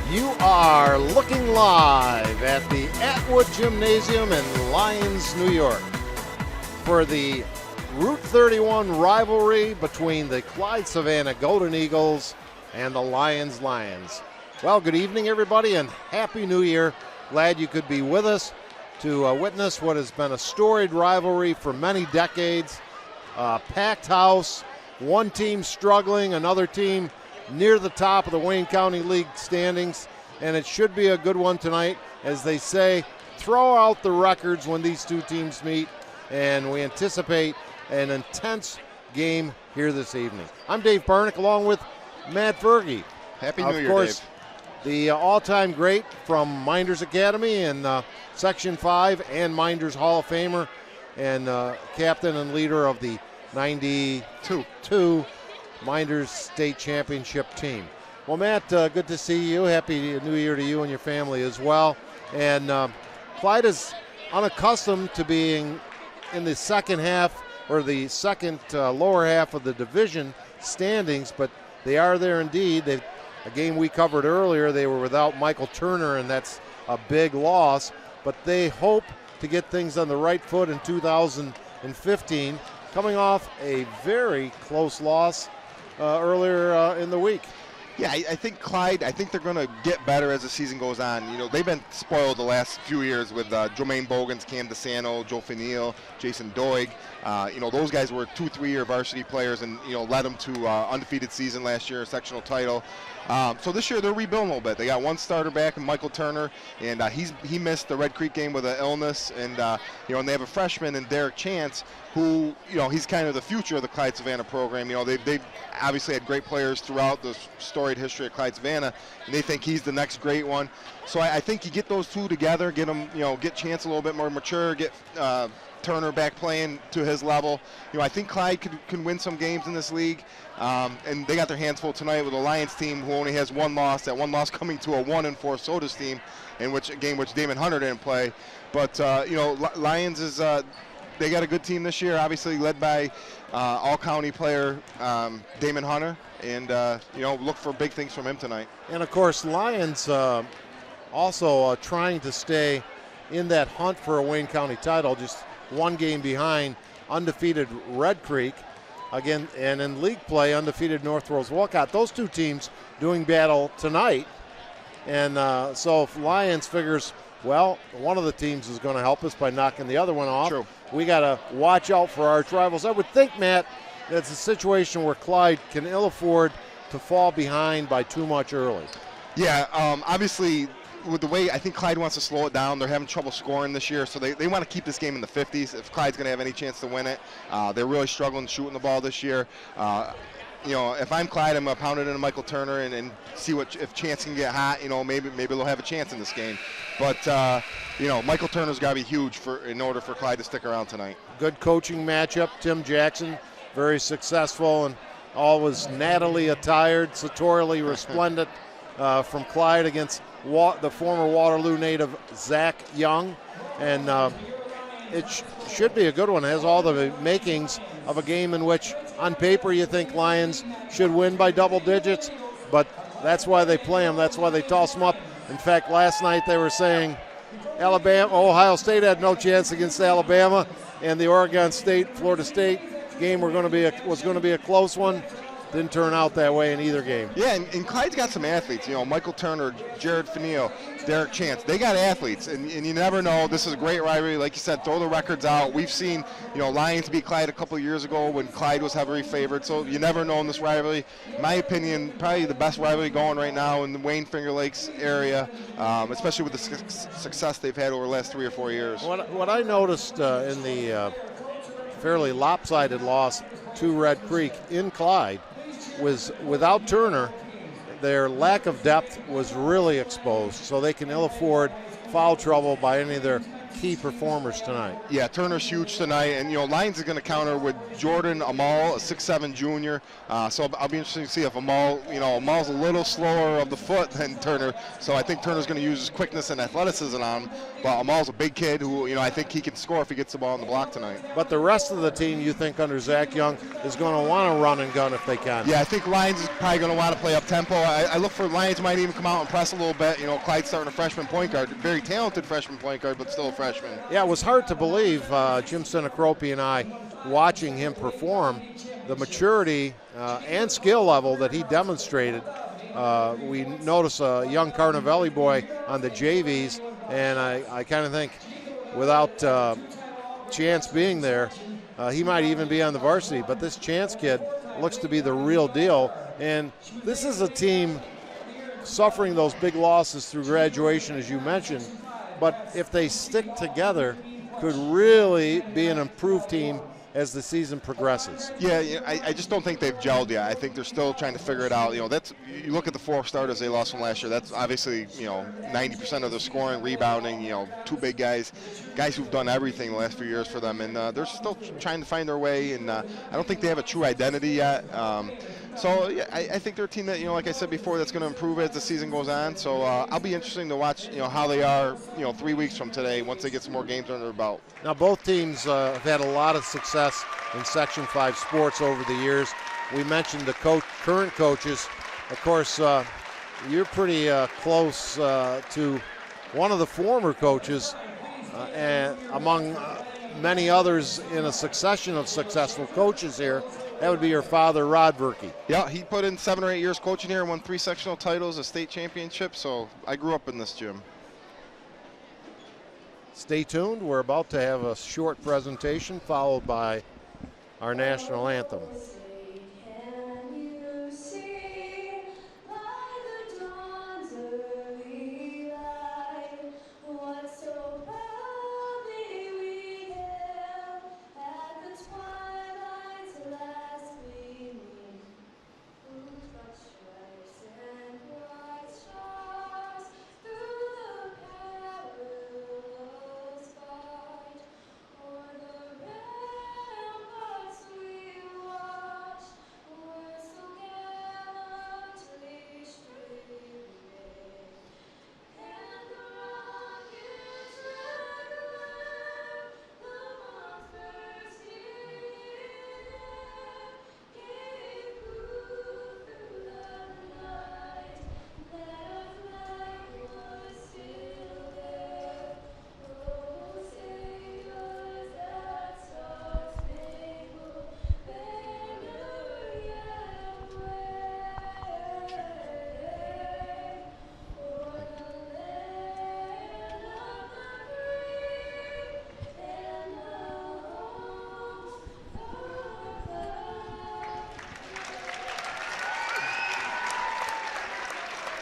You are looking live at the Atwood Gymnasium in Lyons, New York for the Route 31 rivalry between the Clyde-Savannah Golden Eagles and the Lyons Lions. Well, good evening, everybody, and Happy New Year. Glad you could be with us to witness what has been a storied rivalry for many decades. Packed house, one team struggling, another team near the top of the Wayne County League standings, and it should be a good one tonight. As they say, throw out the records when these two teams meet, and we anticipate an intense game here this evening. I'm Dave Barnick along with Matt Verkey. Happy New Year, of course, Dave. The all-time great from Minders Academy in Section 5 and Minders Hall of Famer and captain and leader of the 92 Minders State Championship team. Well, Matt, good to see you. Happy New Year to you and your family as well. And Clyde is unaccustomed to being in the second half or the second lower half of the division standings, but they are there indeed. A game we covered earlier, they were without Michael Turner, and that's a big loss. But they hope to get things on the right foot in 2015, coming off a very close loss earlier in the week. Yeah, I think Clyde, I think they're going to get better as the season goes on. You know, they've been spoiled the last few years with Jermaine Bogans, Cam DeSanto, Joe Fanil, Jason Doig. You know, those guys were 2-3 year varsity players and, you know, led them to undefeated season last year, a sectional title. So this year they're rebuilding a little bit. They got one starter back in Michael Turner, and he missed the Red Creek game with an illness. And, you know, and they have a freshman in Derek Chance who, you know, he's kind of the future of the Clyde-Savannah program. You know, they've obviously had great players throughout the storied history of Clyde-Savannah, and they think he's the next great one. So I think you get those two together, get them, you know, get Chance a little bit more mature, get Turner back playing to his level. You know, I think Clyde can win some games in this league, and they got their hands full tonight with a Lions team who only has one loss. That one loss coming to a 1-4 Sodas team, in which Damon Hunter didn't play. But you know, Lions is they got a good team this year, obviously led by all-county player Damon Hunter, and you know, look for big things from him tonight. And of course, Lions also trying to stay in that hunt for a Wayne County title, just one game behind undefeated Red Creek, again, and in league play, undefeated North Rose Wolcott. Those two teams doing battle tonight. And so if Lions figures, well, one of the teams is going to help us by knocking the other one off. True. We got to watch out for arch rivals. I would think, Matt, that's a situation where Clyde can ill afford to fall behind by too much early. Yeah, obviously, with the way I think Clyde wants to slow it down, they're having trouble scoring this year, so they want to keep this game in the 50s if Clyde's going to have any chance to win it. They're really struggling shooting the ball this year. You know, if I'm Clyde, I'm going to pound it into Michael Turner and see if Chance can get hot. You know, maybe they'll have a chance in this game. But you know, Michael Turner's got to be huge in order for Clyde to stick around tonight. Good coaching matchup. Tim Jackson, very successful and always nattily attired, sartorially resplendent from Clyde against the former Waterloo native Zach Young, and it should be a good one. It has all the makings of a game in which on paper you think Lions should win by double digits, but that's why they play them. That's why they toss them up. In fact, last night they were saying Ohio State had no chance against Alabama, and the Oregon State-Florida State game was going to be a close one. Didn't turn out that way in either game. Yeah, and Clyde's got some athletes. You know, Michael Turner, Jared Fanil, Derek Chance. They got athletes, and you never know. This is a great rivalry. Like you said, throw the records out. We've seen, you know, Lions beat Clyde a couple of years ago when Clyde was heavily favored. So you never know in this rivalry. In my opinion, probably the best rivalry going right now in the Wayne Finger Lakes area, especially with the success they've had over the last 3 or 4 years. What I noticed in the fairly lopsided loss to Red Creek in Clyde was without Turner, their lack of depth was really exposed, so they can ill afford foul trouble by any of their key performers tonight. Yeah, Turner's huge tonight, and Lyons is going to counter with Jordan Amal, a 6'7" junior. So I'll be interested to see if Amal, Amal's a little slower of the foot than Turner. So I think Turner's going to use his quickness and athleticism on him. But Amal's a big kid who, I think he can score if he gets the ball on the block tonight. But the rest of the team, you think under Zach Young, is going to want to run and gun if they can? Yeah, I think Lyons is probably going to want to play up tempo. I look for Lyons might even come out and press a little bit. Clyde's starting a freshman point guard, very talented freshman point guard, but still a freshman. Yeah, it was hard to believe, Jim Senecropi and I, watching him perform, the maturity and skill level that he demonstrated. We notice a young Carnavelli boy on the JVs, and I kind of think without Chance being there, he might even be on the varsity. But this Chance kid looks to be the real deal. And this is a team suffering those big losses through graduation, as you mentioned. But if they stick together, could really be an improved team as the season progresses. Yeah, I just don't think they've gelled yet. I think they're still trying to figure it out. You look at the 4 starters they lost from last year. That's obviously 90% of their scoring, rebounding. 2 big guys who've done everything the last few years for them, and they're still trying to find their way. And I don't think they have a true identity yet. So yeah, I think they're a team that, like I said before, that's going to improve as the season goes on. So I'll be interesting to watch, how they are, 3 weeks from today once they get some more games under their belt. Now both teams have had a lot of success in Section 5 sports over the years. We mentioned the current coaches. Of course, you're pretty close to one of the former coaches, and among many others in a succession of successful coaches here. That would be your father, Rod Verkey. Yeah, he put in 7 or 8 years coaching here and won 3 sectional titles, a state championship, so I grew up in this gym. Stay tuned. We're about to have a short presentation followed by our national anthem.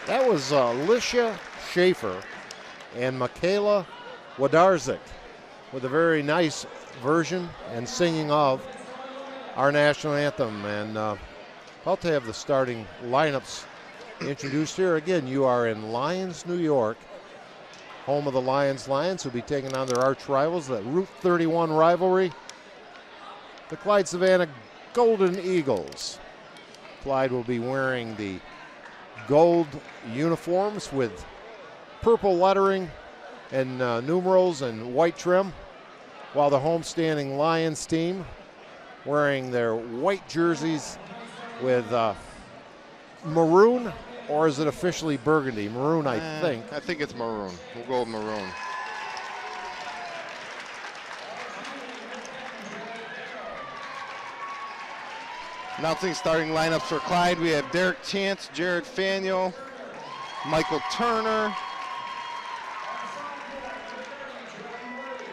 That was Alicia Schaefer and Michaela Wadarzik with a very nice version and singing of our national anthem. And about to have the starting lineups introduced here. Again, you are in Lyons, New York, home of the Lyons Lions, who'll be taking on their arch rivals, the Route 31 rivalry, the Clyde-Savannah Golden Eagles. Clyde will be wearing the gold uniforms with purple lettering and numerals and white trim, while the homestanding Lions team wearing their white jerseys with maroon, or is it officially burgundy? Maroon, I think. I think it's maroon. We'll go with maroon. Announcing starting lineups for Clyde, we have Derek Chance, Jared Faniel, Michael Turner,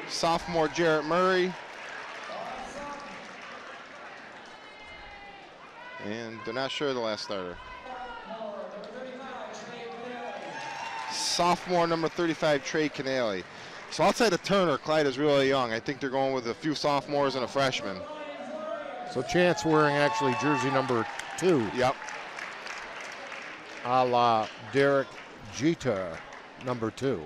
sophomore Jarrett Murray, and they're not sure of the last starter. Sophomore number 35, Trey Canale. So outside of Turner, Clyde is really young. I think they're going with a few sophomores and a freshman. So Chance wearing actually jersey number 2. Yep. A la Derek Jeter, number 2.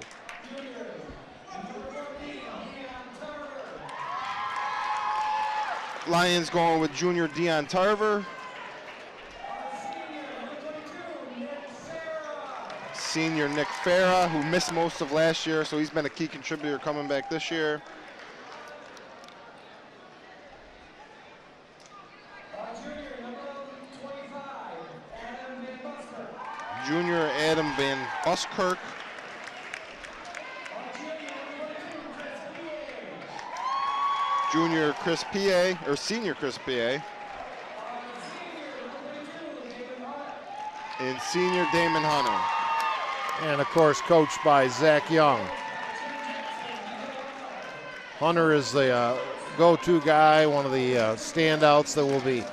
Lions going with junior Dion Tarver. Senior Nick Farah, who missed most of last year, so he's been a key contributor coming back this year. Junior Adam Van Buskirk. Junior Chris P.A., or senior Chris P.A. And senior Damon Hunter. And of course, coached by Zach Young. Hunter is the go-to guy, one of the standouts that we'll be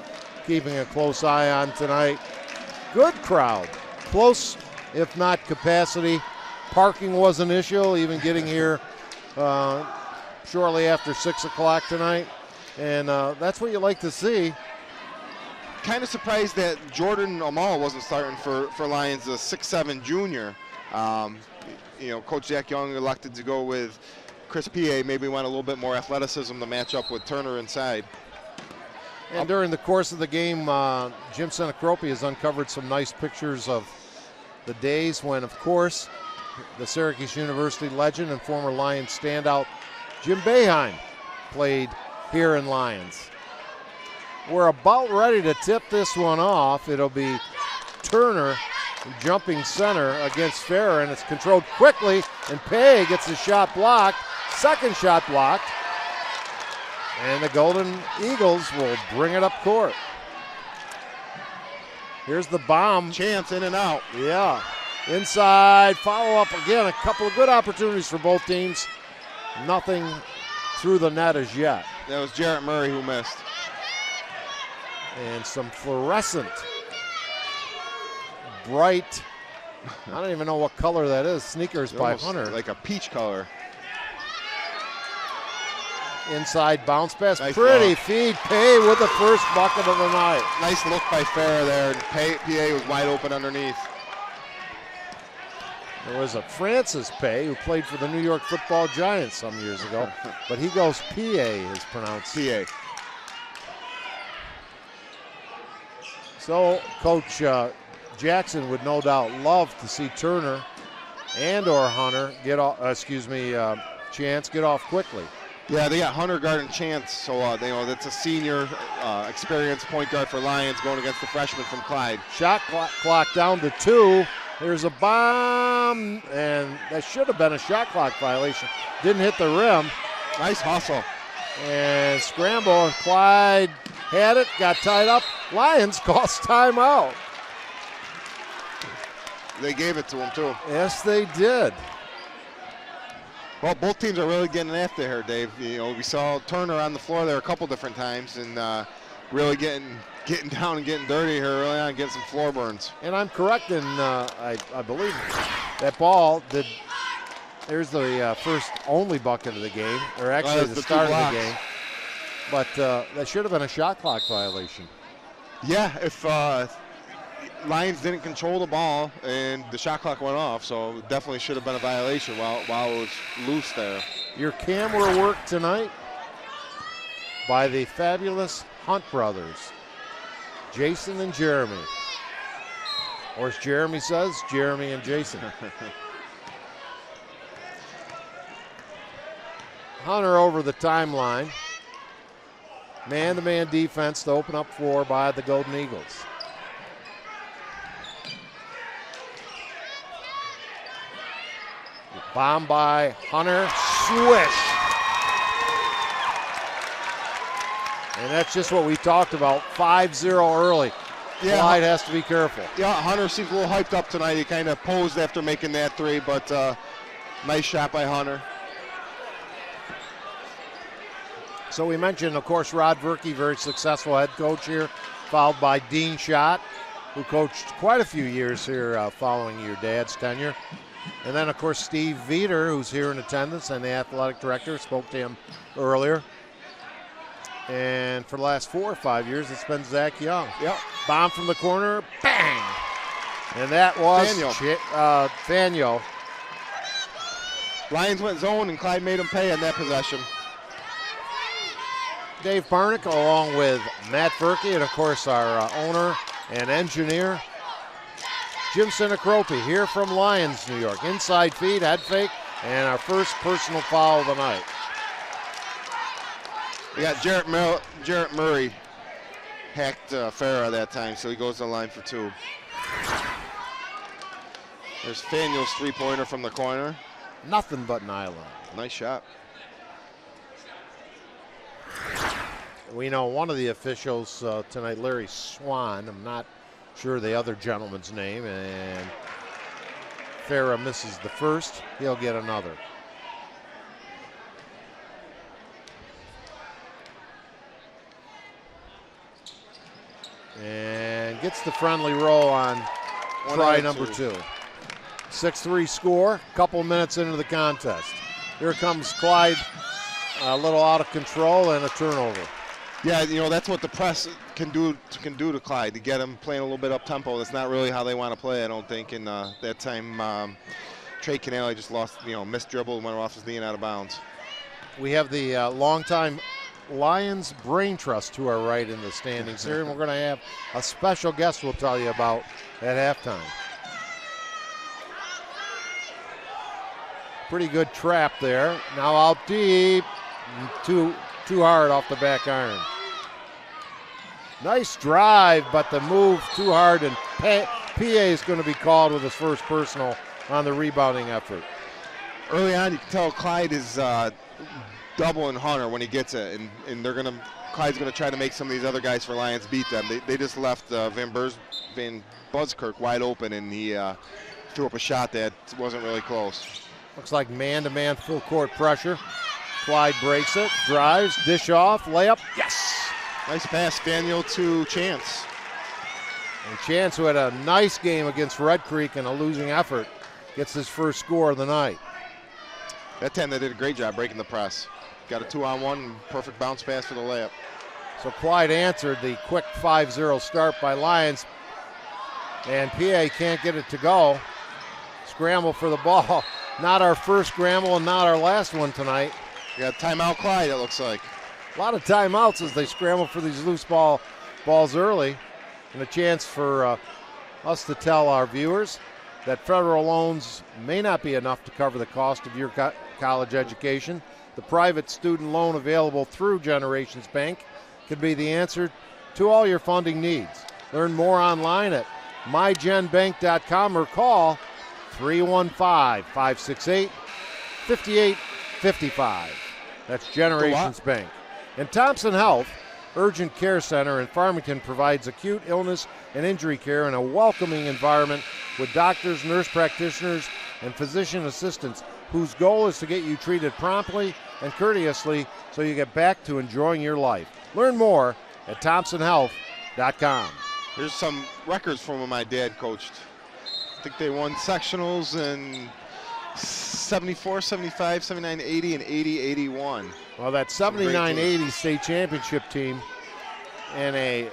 keeping a close eye on tonight. Good crowd. Close, if not capacity. Parking was an issue, even getting here shortly after 6 o'clock tonight. And that's what you like to see. Kind of surprised that Jordan Amal wasn't starting for Lions, a 6'7" junior. You know, Coach Zach Young elected to go with Chris P.A. Maybe want a little bit more athleticism to match up with Turner inside. And during the course of the game, Jim Senacropi has uncovered some nice pictures of the days when, of course, the Syracuse University legend and former Lions standout Jim Boeheim played here in Lyons. We're about ready to tip this one off. It'll be Turner jumping center against Farah, and it's controlled quickly, and Pay gets his shot blocked. Second shot blocked, and the Golden Eagles will bring it up court. Here's the bomb. Chance in and out. Yeah. Inside, follow up again. A couple of good opportunities for both teams. Nothing through the net as yet. That was Jarrett Murray who missed. And some fluorescent, bright, I don't even know what color that is, sneakers by Hunter. Like a peach color. Inside bounce pass, nice pretty look. feed. Pay with the first bucket of the night. Nice look by Farah there, and PA was wide open underneath. There was a Francis Pay who played for the New York Football Giants some years ago, but he goes PA is pronounced. PA. So Coach Jackson would no doubt love to see Turner and or Hunter get off, Chance get off quickly. Yeah, they got Hunter guarding Chance, so that's a senior experienced point guard for Lions going against the freshman from Clyde. Shot clock down to 2. There's a bomb, and that should have been a shot clock violation. Didn't hit the rim. Nice hustle. And scramble, and Clyde had it, got tied up. Lions cost timeout. They gave it to him, too. Yes, they did. Well, both teams are really getting after here, Dave. You know, we saw Turner on the floor there a couple different times, and really getting down and getting dirty here early on, getting some floor burns. And I'm correct in, I believe, that ball did. There's the first only bucket of the game, or actually the start of the game. But that should have been a shot clock violation. Yeah, if Lions didn't control the ball and the shot clock went off, so it definitely should have been a violation while it was loose there. Your camera work tonight by the fabulous Hunt brothers, Jason and Jeremy. Or as Jeremy says, Jeremy and Jason. Hunter over the timeline. Man-to-man defense to open up floor by the Golden Eagles. Bomb by Hunter, swish. And that's just what we talked about, 5-0 early. Yeah, Clyde has to be careful. Yeah, Hunter seems a little hyped up tonight. He kind of posed after making that three, but nice shot by Hunter. So we mentioned, of course, Rod Verkey, very successful head coach here, followed by Dean Schott, who coached quite a few years here following your dad's tenure. And then, of course, Steve Veter, who's here in attendance, and the athletic director, spoke to him earlier. And for the last 4 or 5 years, it's been Zach Young. Yep. Bomb from the corner, bang! And that was Fanyo. Lions went zone, and Clyde made him pay on that possession. Dave Barnick, along with Matt Verkey, and of course our owner and engineer, Jim Sinacropi, here from Lyons, New York. Inside feed, head fake, and our first personal foul of the night. We got Jarrett Murray hacked Farah that time, so he goes to the line for 2. There's Faneuil's three-pointer from the corner. Nothing but nylon. Nice shot. We know one of the officials tonight, Larry Swan. I'm not sure the other gentleman's name, and Farah misses the first. He'll get another. And gets the friendly roll on try number 2. 6-3 score, couple minutes into the contest. Here comes Clyde, a little out of control, and a turnover. Yeah, you know, that's what the press can do to Clyde, to get him playing a little bit up tempo. That's not really how they want to play, I don't think. And that time, Trey Canale just lost, missed dribble, went off his knee and out of bounds. We have the longtime Lions Brain Trust to our right in the standings here, and we're going to have a special guest we'll tell you about at halftime. Pretty good trap there. Now out deep, too hard off the back iron. Nice drive, but the move too hard, and PA is going to be called with his first personal on the rebounding effort. Early on, you can tell Clyde is doubling Hunter when he gets it, and Clyde's going to try to make some of these other guys for Lions beat them. They just left Van Buskirk wide open, and he threw up a shot that wasn't really close. Looks like man-to-man full court pressure. Clyde breaks it, drives, dish off, layup, yes! Nice pass, Faneuil to Chance. And Chance, who had a nice game against Red Creek in a losing effort, gets his first score of the night. That time they did a great job breaking the press. Got a 2-on-1, perfect bounce pass for the layup. So Clyde answered the quick 5-0 start by Lions, and PA can't get it to go. Scramble for the ball. Not our first scramble and not our last one tonight. You got timeout Clyde, it looks like. A lot of timeouts as they scramble for these loose balls early. And a chance for us to tell our viewers that federal loans may not be enough to cover the cost of your college education. The private student loan available through Generations Bank could be the answer to all your funding needs. Learn more online at mygenbank.com or call 315-568-5855. That's Generations Bank. And Thompson Health Urgent Care Center in Farmington provides acute illness and injury care in a welcoming environment with doctors, nurse practitioners, and physician assistants whose goal is to get you treated promptly and courteously so you get back to enjoying your life. Learn more at thompsonhealth.com. Here's some records from when my dad coached. I think they won sectionals in 74, 75, 79, 80, and 80, 81. Well, that 79-80 state championship team and a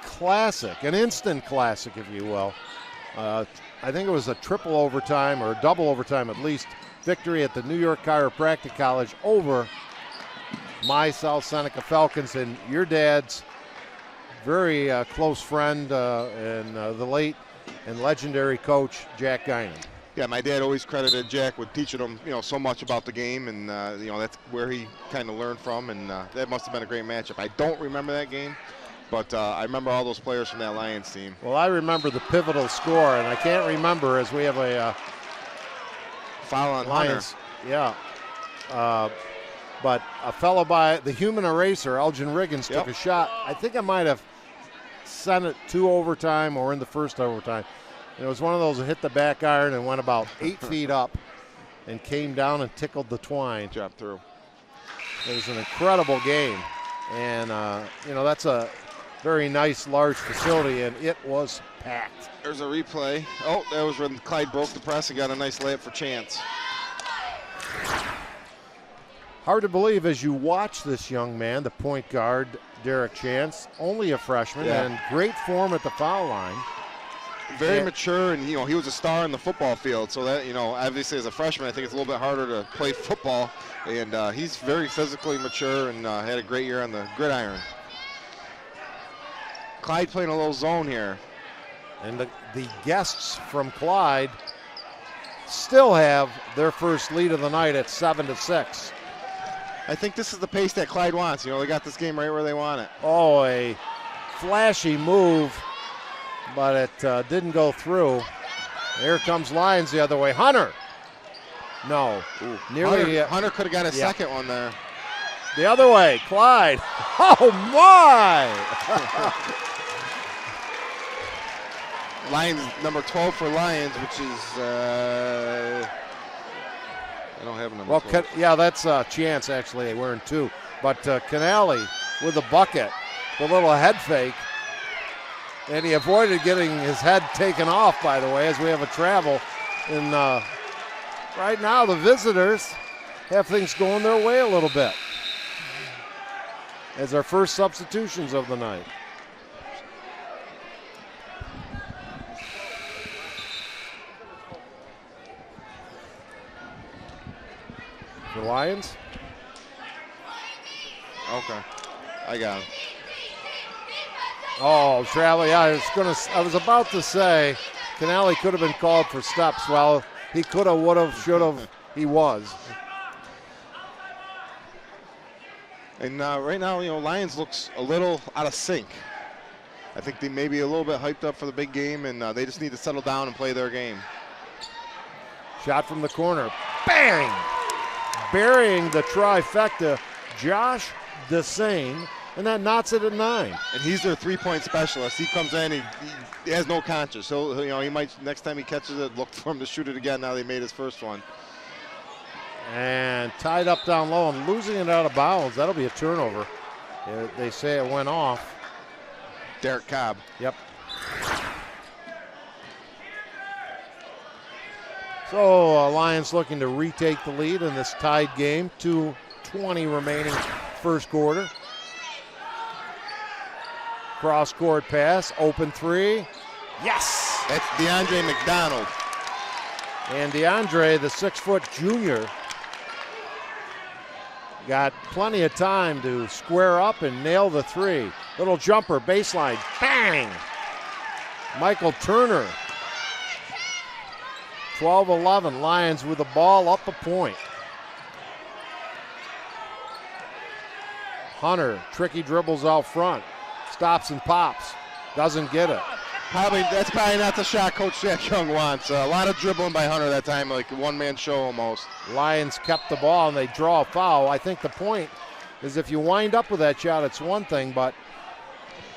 classic, an instant classic, if you will. I think it was a triple overtime or a double overtime at least victory at the New York Chiropractic College over my South Seneca Falcons, and your dad's very close friend and the late and legendary coach Jack Guinan. Yeah, my dad always credited Jack with teaching him, so much about the game, and that's where he kind of learned from, and that must have been a great matchup. I don't remember that game, but I remember all those players from that Lions team. Well, I remember the pivotal score, and I can't remember as we have a foul on Lions. Hunter. Yeah, but a fellow by the human eraser, Elgin Riggins, took a shot. I think I might have sent it to overtime or in the first overtime. And it was one of those that hit the back iron and went about 8 feet up and came down and tickled the twine. Dropped through. It was an incredible game. And, that's a very nice, large facility, and it was packed. There's a replay. Oh, that was when Clyde broke the press and got a nice layup for Chance. Hard to believe as you watch this young man, the point guard, Derek Chance, only a freshman, and great form at the foul line. Very mature, and he was a star in the football field. So that obviously as a freshman, I think it's a little bit harder to play football. And he's very physically mature and had a great year on the gridiron. Clyde playing a little zone here. And the guests from Clyde still have their first lead of the night at 7-6. I think this is the pace that Clyde wants. They got this game right where they want it. Oh, a flashy move, but it didn't go through. Here comes Lions the other way. Hunter. No. Ooh. Nearly. Hunter could have got a second one there. The other way, Clyde. Oh, my! Lions, number 12 for Lions, which is, I don't have a number 12. Yeah, that's Chance, actually, wearing 2. But Canale with the bucket, the little head fake. And he avoided getting his head taken off, by the way, as we have a travel. And right now, the visitors have things going their way a little bit as our first substitutions of the night. The Lions. Okay, I got him. Oh, travel. Yeah, I was about to say, Canale could have been called for steps. Well, he could have, would have, should have. He was. And right now, Lions looks a little out of sync. I think they may be a little bit hyped up for the big game, and they just need to settle down and play their game. Shot from the corner. Bang! Burying the trifecta, Josh Desane, and that knots it at 9. And he's their three-point specialist. He comes in, he has no conscience. So he might, next time he catches it, look for him to shoot it again. Now they made his first one. And tied up down low and losing it out of bounds. That'll be a turnover. They say it went off. Derek Cobb. Yep. So Lions looking to retake the lead in this tied game. 2:20 remaining first quarter. Cross-court pass, open 3. Yes! That's DeAndre McDonald. And DeAndre, the 6-foot junior, got plenty of time to square up and nail the 3. Little jumper, baseline, bang! Michael Turner. 12-11, Lions with the ball up a point. Hunter, tricky dribbles out front. Stops and pops. Doesn't get it. That's probably not the shot Coach Jack Young wants. A lot of dribbling by Hunter that time, like a one-man show almost. Lions kept the ball, and they draw a foul. I think the point is if you wind up with that shot, it's one thing, but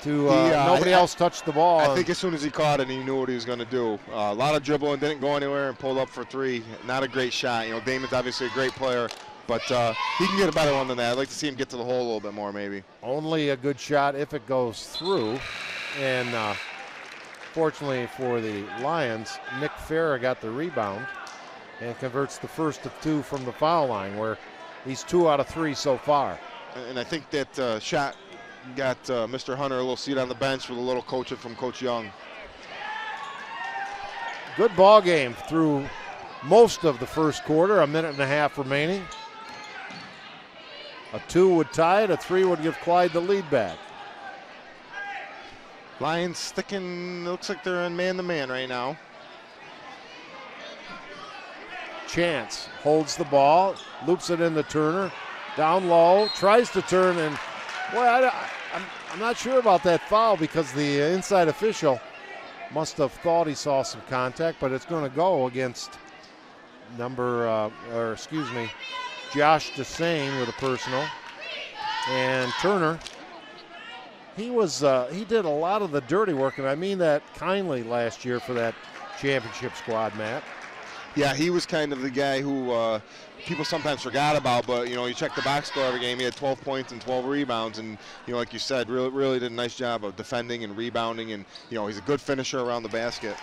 nobody else touched the ball. I think as soon as he caught it, he knew what he was going to do. A lot of dribbling, didn't go anywhere, and pulled up for 3. Not a great shot. Damon's obviously a great player, but he can get a better one than that. I'd like to see him get to the hole a little bit more, maybe. Only a good shot if it goes through, and fortunately for the Lions, Nick Farah got the rebound and converts the first of 2 from the foul line, where he's 2 out of 3 so far. And I think that shot got Mr. Hunter a little seat on the bench with a little coaching from Coach Young. Good ball game through most of the first quarter, 1.5 minutes remaining. A 2 would tie it, a 3 would give Clyde the lead back. Lions sticking, looks like they're in man-to-man right now. Chance holds the ball, loops it into Turner, down low, tries to turn, and boy, I'm not sure about that foul because the inside official must have thought he saw some contact, but it's going to go against Josh Desane with a personal. And Turner, he did a lot of the dirty work, and I mean that kindly last year for that championship squad, Matt. Yeah, he was kind of the guy who people sometimes forgot about, but you check the box score every game. He had 12 points and 12 rebounds, and like you said, really did a nice job of defending and rebounding, and he's a good finisher around the basket.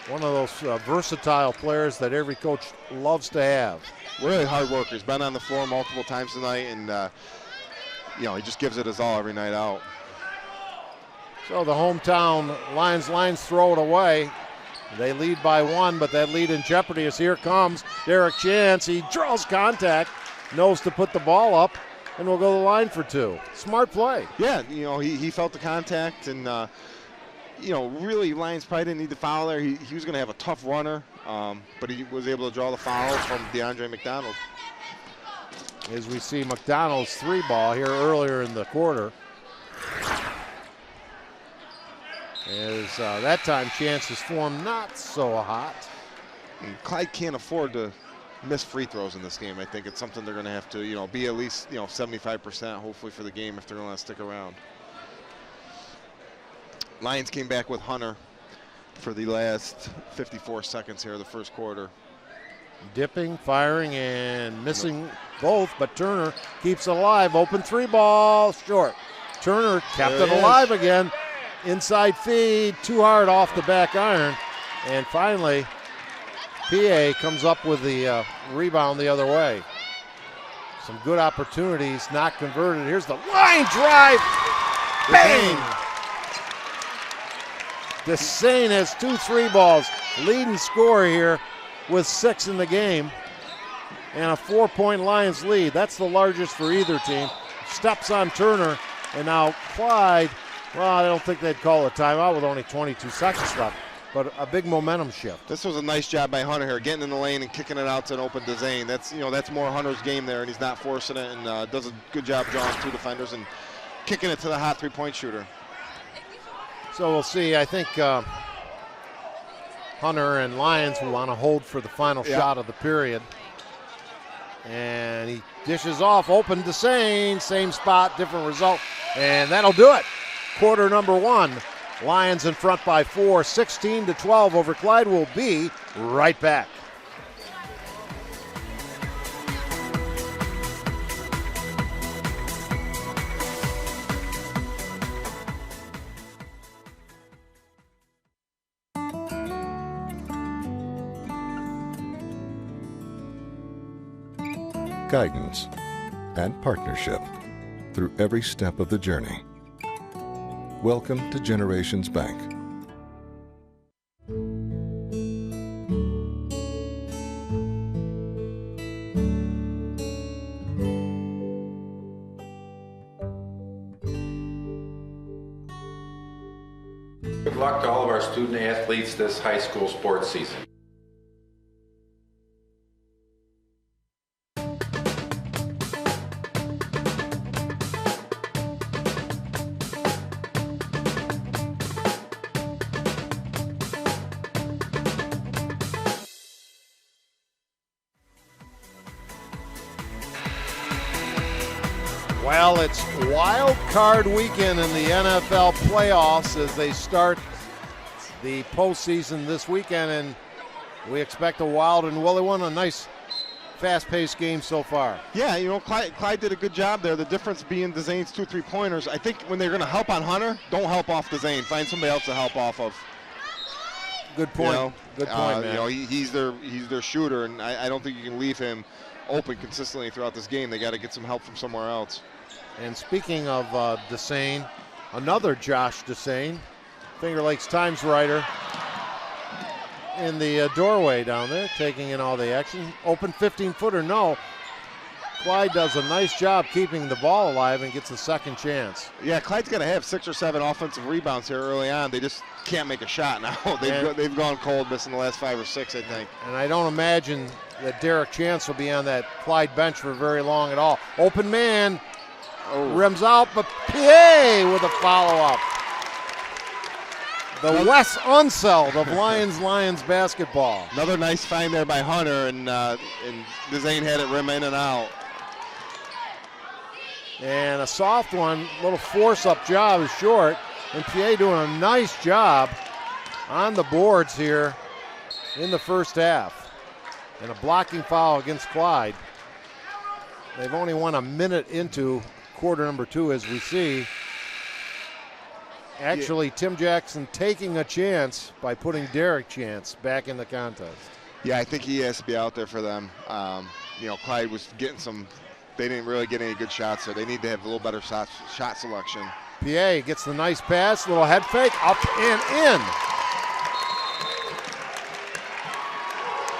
One of those versatile players that every coach loves to have. Really hard worker. He's been on the floor multiple times tonight, and he just gives it his all every night out. So the hometown Lyons Lions throw it away. They lead by 1, but that lead in jeopardy as here comes Derek Chance. He draws contact, knows to put the ball up, and will go to the line for 2. Smart play. Yeah, he felt the contact, and really Lions probably didn't need the foul there. He was going to have a tough runner, but he was able to draw the foul from DeAndre McDonald. As we see McDonald's 3 ball here earlier in the quarter. As that time Chance's form not so hot. And Clyde can't afford to miss free throws in this game. I think it's something they're going to have to, be at least 75% hopefully for the game if they're going to stick around. Lions came back with Hunter for the last 54 seconds here of the first quarter. Dipping, firing, and missing both, but Turner keeps it alive. Open 3 ball, short. Turner kept it alive again. Inside feed, too hard off the back iron. And finally, PA comes up with the rebound the other way. Some good opportunities, not converted. Here's the line drive. Bang! Desane has 2 3 balls. Leading scorer here with 6 in the game. And a 4-point Lions lead. That's the largest for either team. Steps on Turner. And now Clyde, well, I don't think they'd call a timeout with only 22 seconds left. But a big momentum shift. This was a nice job by Hunter here, getting in the lane and kicking it out to an open Desane. That's more Hunter's game there, and he's not forcing it, and does a good job drawing 2 defenders and kicking it to the hot 3-point shooter. So we'll see. I think Hunter and Lyons will want to hold for the final shot of the period. And he dishes off, open Desane, same spot, different result, and that'll do it. Quarter number 1. Lions in front by 4, 16-12 over Clyde. Will be right back. Guidance and partnership through every step of the journey. Welcome to Generations Bank. Good luck to all of our student athletes this high school sports season. Well, it's wild card weekend in the NFL playoffs as they start the postseason this weekend, and we expect a wild and woolly one, a nice fast-paced game so far. Yeah, Clyde did a good job there. The difference being Desane's 2 3-pointers. I think when they're going to help on Hunter, don't help off Desane. Find somebody else to help off of. Good point. Good point, man. He's their shooter, and I don't think you can leave him open consistently throughout this game. They got to get some help from somewhere else. And speaking of Desane, another Josh Desane, Finger Lakes Times writer, in the doorway down there, taking in all the action. Open 15-footer, no. Clyde does a nice job keeping the ball alive and gets a second chance. Yeah, Clyde's got to have 6 or 7 offensive rebounds here early on. They just can't make a shot now. They've gone cold, missing the last 5 or 6, I think. And I don't imagine that Derek Chance will be on that Clyde bench for very long at all. Open man. Rims out, but PA with a follow-up. The Wes Unseld of Lyons Lions basketball. Another nice find there by Hunter, and Desane had it rim in and out. And a soft one, little force-up job is short, and PA doing a nice job on the boards here in the first half. And a blocking foul against Clyde. They've only won a minute into quarter number 2, as we see. Actually, Tim Jackson taking a chance by putting Derek Chance back in the contest. Yeah, I think he has to be out there for them. Clyde was getting they didn't really get any good shots there. They need to have a little better shot selection. PA gets the nice pass, little head fake, up and in.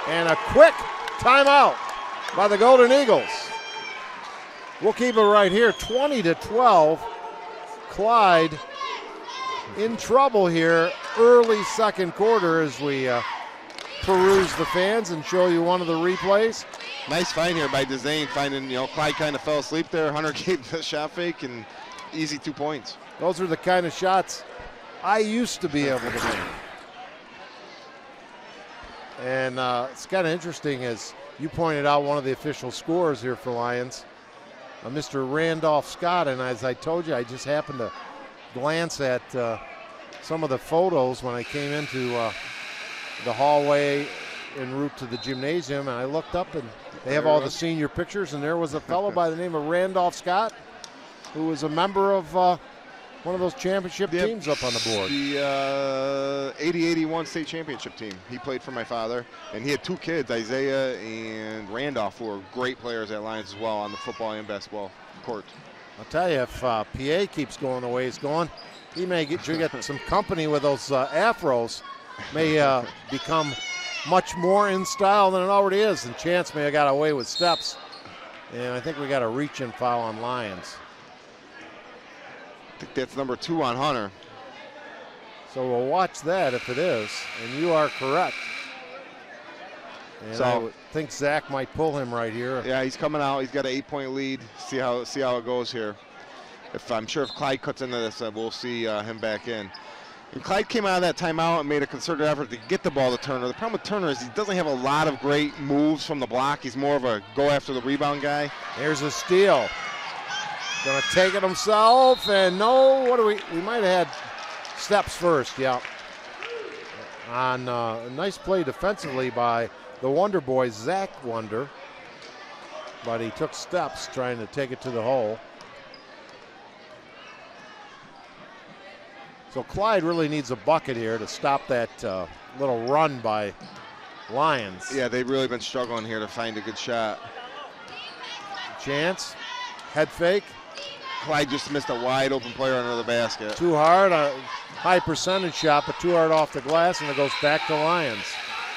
And a quick timeout by the Golden Eagles. We'll keep it right here, 20-12. Clyde in trouble here early second quarter as we peruse the fans and show you one of the replays. Nice find here by Dezane, finding, Clyde kind of fell asleep there. Hunter gave the shot fake and easy 2 points. Those are the kind of shots I used to be able to make. And it's kind of interesting, as you pointed out, one of the official scores here for Lions, Mr. Randolph Scott. And as I told you, I just happened to glance at some of the photos when I came into the hallway en route to the gymnasium, and I looked up and they have all the senior pictures, and there was a fellow by the name of Randolph Scott who was a member of one of those championship teams up on the board. The 80-81 state championship team. He played for my father, and he had 2 kids, Isaiah and Randolph, who were great players at Lions as well on the football and basketball court. I'll tell you, if PA keeps going the way he's going, he may get some company with those afros. May become much more in style than it already is, and Chance may have got away with steps. And I think we got a reach-in foul on Lions. I think that's number 2 on Hunter. So we'll watch that if it is, and you are correct. And I would think Zach might pull him right here. Yeah, he's coming out. He's got an 8-point lead. See how it goes here. I'm sure if Clyde cuts into this, we'll see him back in. And Clyde came out of that timeout and made a concerted effort to get the ball to Turner. The problem with Turner is he doesn't have a lot of great moves from the block. He's more of a go after the rebound guy. Here's a steal. Gonna take it himself, and no, we might have had steps first, yeah. On a nice play defensively by the Wonder Boy, Zach Wonder. But he took steps trying to take it to the hole. So Clyde really needs a bucket here to stop that little run by Lions. Yeah, they've really been struggling here to find a good shot. Chance, head fake. Clyde just missed a wide open player under the basket. Too hard, a high percentage shot, but too hard off the glass, and it goes back to Lions.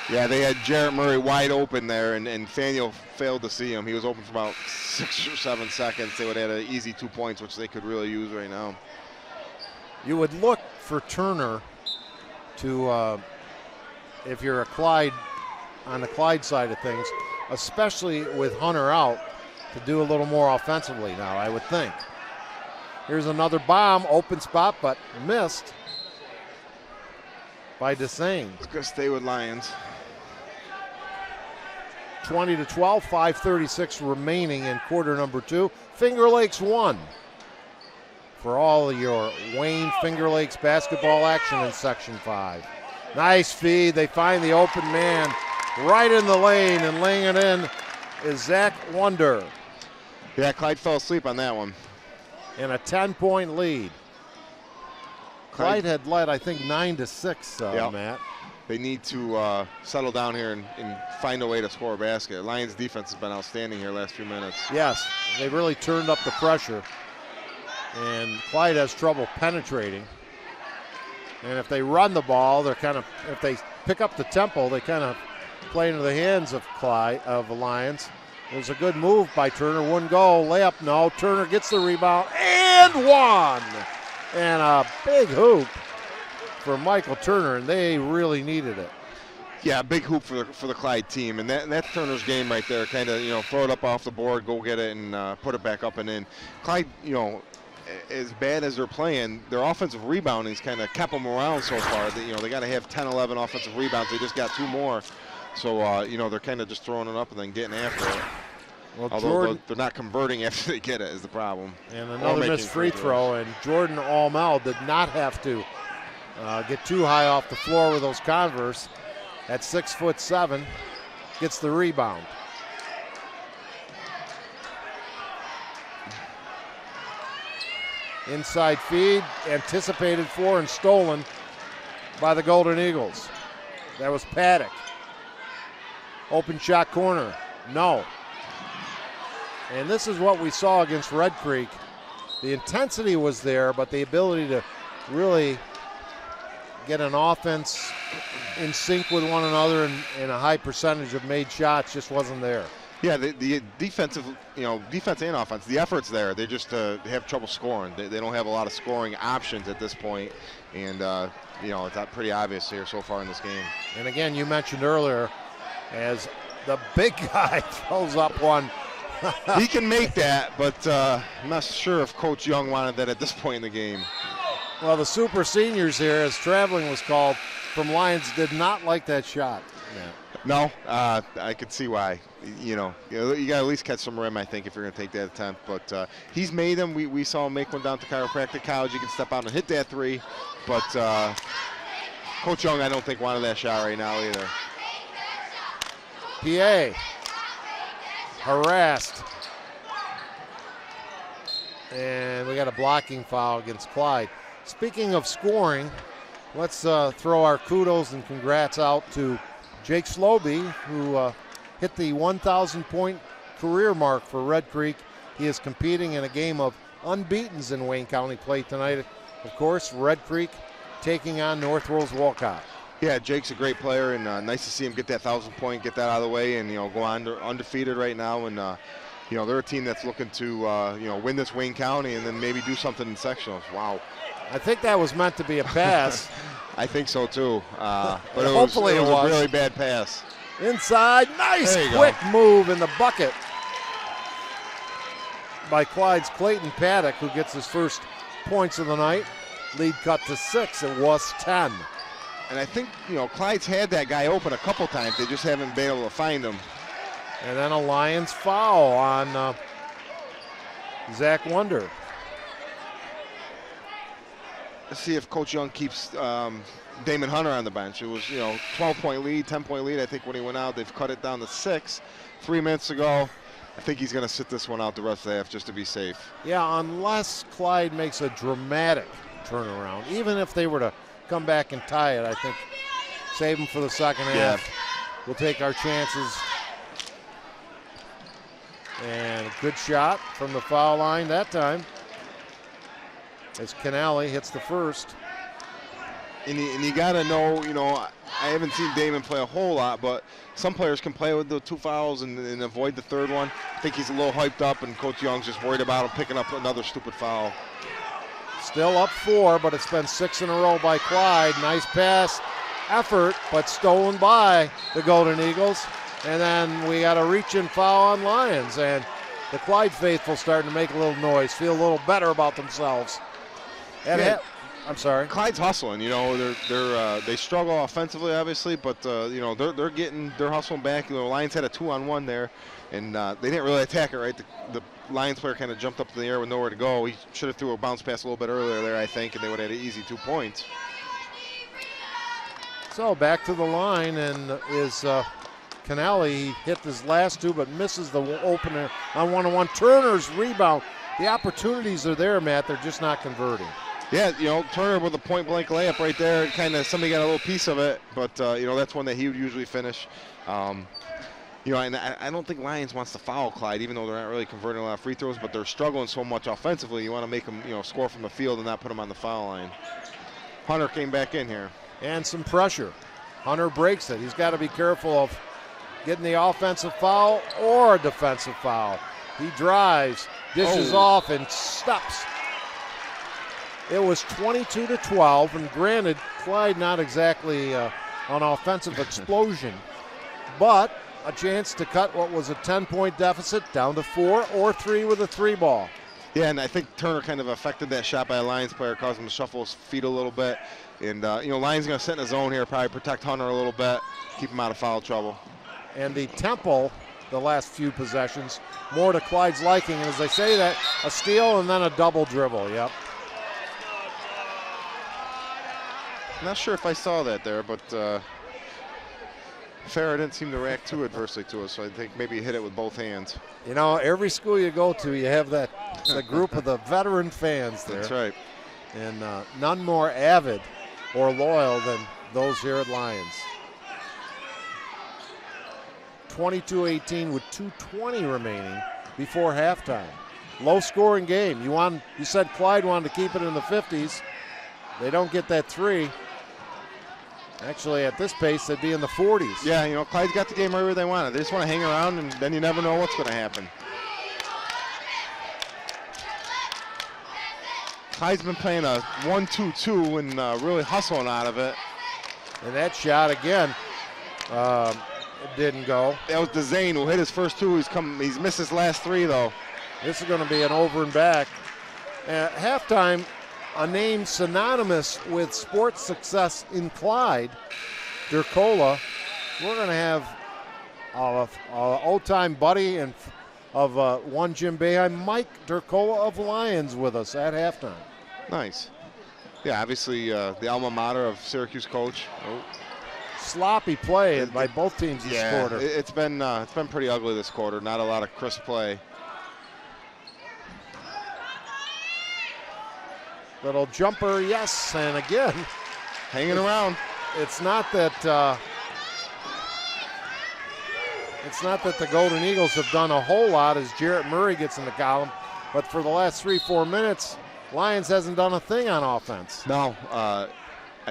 Yeah, they had Jarrett Murray wide open there, and Faniel failed to see him. He was open for about 6 or 7 seconds. They would have had an easy 2 points, which they could really use right now. You would look for Turner to, if you're a Clyde, on the Clyde side of things, especially with Hunter out, to do a little more offensively now, I would think. Here's another bomb, open spot, but missed by Desane. It's going to stay with Lions. 20-12, 5:36 remaining in quarter number 2. Finger Lakes won. For all your Wayne Finger Lakes basketball action in Section 5. Nice feed. They find the open man right in the lane, and laying it in is Zach Wonder. Yeah, Clyde fell asleep on that one. And a 10-point lead. Clyde had led, I think, 9-6, yep. Matt. They need to settle down here and find a way to score a basket. Lions defense has been outstanding here last few minutes. Yes, they've really turned up the pressure. And Clyde has trouble penetrating. And if they run the ball, if they pick up the tempo, they kind of play into the hands of the Lions. It was a good move by Turner. Wouldn't go. Layup, no. Turner gets the rebound and one. And a big hoop for Michael Turner, and they really needed it. Yeah, big hoop for the Clyde team, and that's Turner's game right there. Kind of, throw it up off the board, go get it, and put it back up and in. Clyde, as bad as they're playing, their offensive rebounding's kind of kept them around so far. They got to have 10, 11 offensive rebounds. They just got 2 more. So, they're kind of just throwing it up and then getting after it. Well, although they're not converting after they get it is the problem. And another missed free throw, and Jordan Allmel did not have to get too high off the floor with those Converse. At 6'7", gets the rebound. Inside feed, anticipated for and stolen by the Golden Eagles. That was Paddock. Open shot corner, no. And this is what we saw against Red Creek the intensity was there, but the ability to really get an offense in sync with one another and a high percentage of made shots just wasn't there. Yeah, the defensive, defense and offense, the effort's there. They just have trouble scoring. They don't have a lot of scoring options at this point, and it's not pretty obvious here so far in this game. And again, you mentioned earlier, as the big guy throws up one. He can make that, but I'm not sure if Coach Young wanted that at this point in the game. Well, the super seniors here, as traveling was called, from Lions did not like that shot. Yeah. No, I could see why. You got to at least catch some rim, I think, if you're going to take that attempt. But he's made them. We saw him make one down to chiropractic college. He can step out and hit that three. But Coach Young, I don't think, wanted that shot right now either. PA harassed. And we got a blocking foul against Clyde. Speaking of scoring, let's throw our kudos and congrats out to Jake Slobey, who hit the 1,000-point career mark for Red Creek. He is competing in a game of unbeatens in Wayne County play tonight. Of course, Red Creek taking on Northwell's Walcott. Yeah, Jake's a great player, and nice to see him get that 1,000-point, get that out of the way, and go on undefeated right now. And they're a team that's looking to win this Wayne County and then maybe do something in sectionals. Wow. I think that was meant to be a pass. I think so too. But hopefully it was a really bad pass. Inside, nice quick move in the bucket by Clyde's Clayton Paddock, who gets his first points of the night. Lead cut to 6. It was 10. And I think, Clyde's had that guy open a couple times. They just haven't been able to find him. And then a Lions foul on Zach Wonder. Let's see if Coach Young keeps Damon Hunter on the bench. It was, 12-point lead, 10-point lead, I think, when he went out. They've cut it down to 6 3 minutes ago. I think he's going to sit this one out the rest of the half just to be safe. Yeah, unless Clyde makes a dramatic turnaround. Even if they were to come back and tie it, I think save them for the second half. We'll take our chances. And a good shot from the foul line that time, as Canale hits the first. And you got to know, I haven't seen Damon play a whole lot, but some players can play with the 2 fouls and avoid the third one. I think he's a little hyped up, and Coach Young's just worried about him picking up another stupid foul. Still up 4, but it's been 6 in a row by Clyde. Nice pass, effort, but stolen by the Golden Eagles. And then we got a reach-in foul on Lions, and the Clyde faithful starting to make a little noise, feel a little better about themselves. I'm sorry. Clyde's hustling. They struggle offensively, obviously, but they're hustling back. The Lions had a 2-on-1 there, and they didn't really attack it right. The Lions player kind of jumped up in the air with nowhere to go. He should have threw a bounce pass a little bit earlier there, I think, and they would have had an easy 2 points. So back to the line, and is Canale. He hit his last 2, but misses the opener on 1-on-1. Turner's rebound. The opportunities are there, Matt. They're just not converting. Yeah, Turner with a point-blank layup right there. Kind of somebody got a little piece of it, but that's one that he would usually finish. And I don't think Lions wants to foul Clyde, even though they're not really converting a lot of free throws, but they're struggling so much offensively. You want to make them, score from the field and not put them on the foul line. Hunter came back in here. And some pressure. Hunter breaks it. He's got to be careful of getting the offensive foul or a defensive foul. He drives, dishes off, and stops. It was 22-12, and granted, Clyde not exactly an offensive explosion, but a chance to cut what was a 10-point deficit down to 4 or 3 with a 3-ball. Yeah, and I think Turner kind of affected that shot by a Lions player, caused him to shuffle his feet a little bit. And, Lions going to sit in the zone here, probably protect Hunter a little bit, keep him out of foul trouble. And the tempo, the last few possessions, more to Clyde's liking. And as they say that, a steal and then a double dribble, yep. Not sure if I saw that there, but Farrah didn't seem to react too adversely to it, so I think maybe he hit it with both hands. Every school you go to, you have the group of the veteran fans there. That's right. And none more avid or loyal than those here at Lions. 22-18 with 2:20 remaining before halftime. low-scoring game. You said Clyde wanted to keep it in the 50s. They don't get that 3. Actually, at this pace, they'd be in the 40s. Yeah, you know, Clyde's got the game right where they want it. They just want to hang around, and then you never know what's going to happen. Clyde's been playing a 1-2-2 and really hustling out of it. And that shot again, it didn't go. That was DeZane who hit his first 2. He's missed his last 3 though. This is going to be an over and back. At halftime, a name synonymous with sports success in Clyde, Durcola. We're going to have an old-time buddy and of one Jim Boeheim, Mike Durcola of Lyons, with us at halftime. Nice. Yeah, obviously the alma mater of Syracuse coach. Sloppy play by both teams this quarter. It's been pretty ugly this quarter. Not a lot of crisp play. Little jumper, yes, and again, hanging around. It's not that the Golden Eagles have done a whole lot as Jarrett Murray gets in the column, but for the last 3-4 minutes, Lyons hasn't done a thing on offense. No, I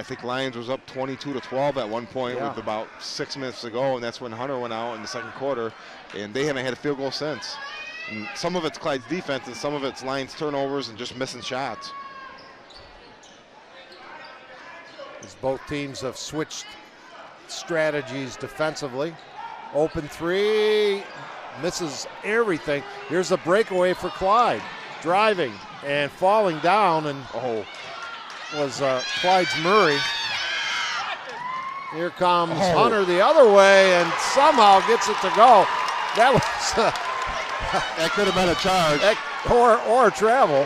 think Lyons was up 22-12 at one point with about 6 minutes to go, and that's when Hunter went out in the second quarter, and they haven't had a field goal since. And some of it's Clyde's defense, and some of it's Lyons turnovers and just missing shots. As both teams have switched strategies defensively. Open 3, misses everything. Here's a breakaway for Clyde. Driving and falling down, and was Clyde's Murray. Here comes Hunter the other way and somehow gets it to go. That was that could have been a charge. Or a travel.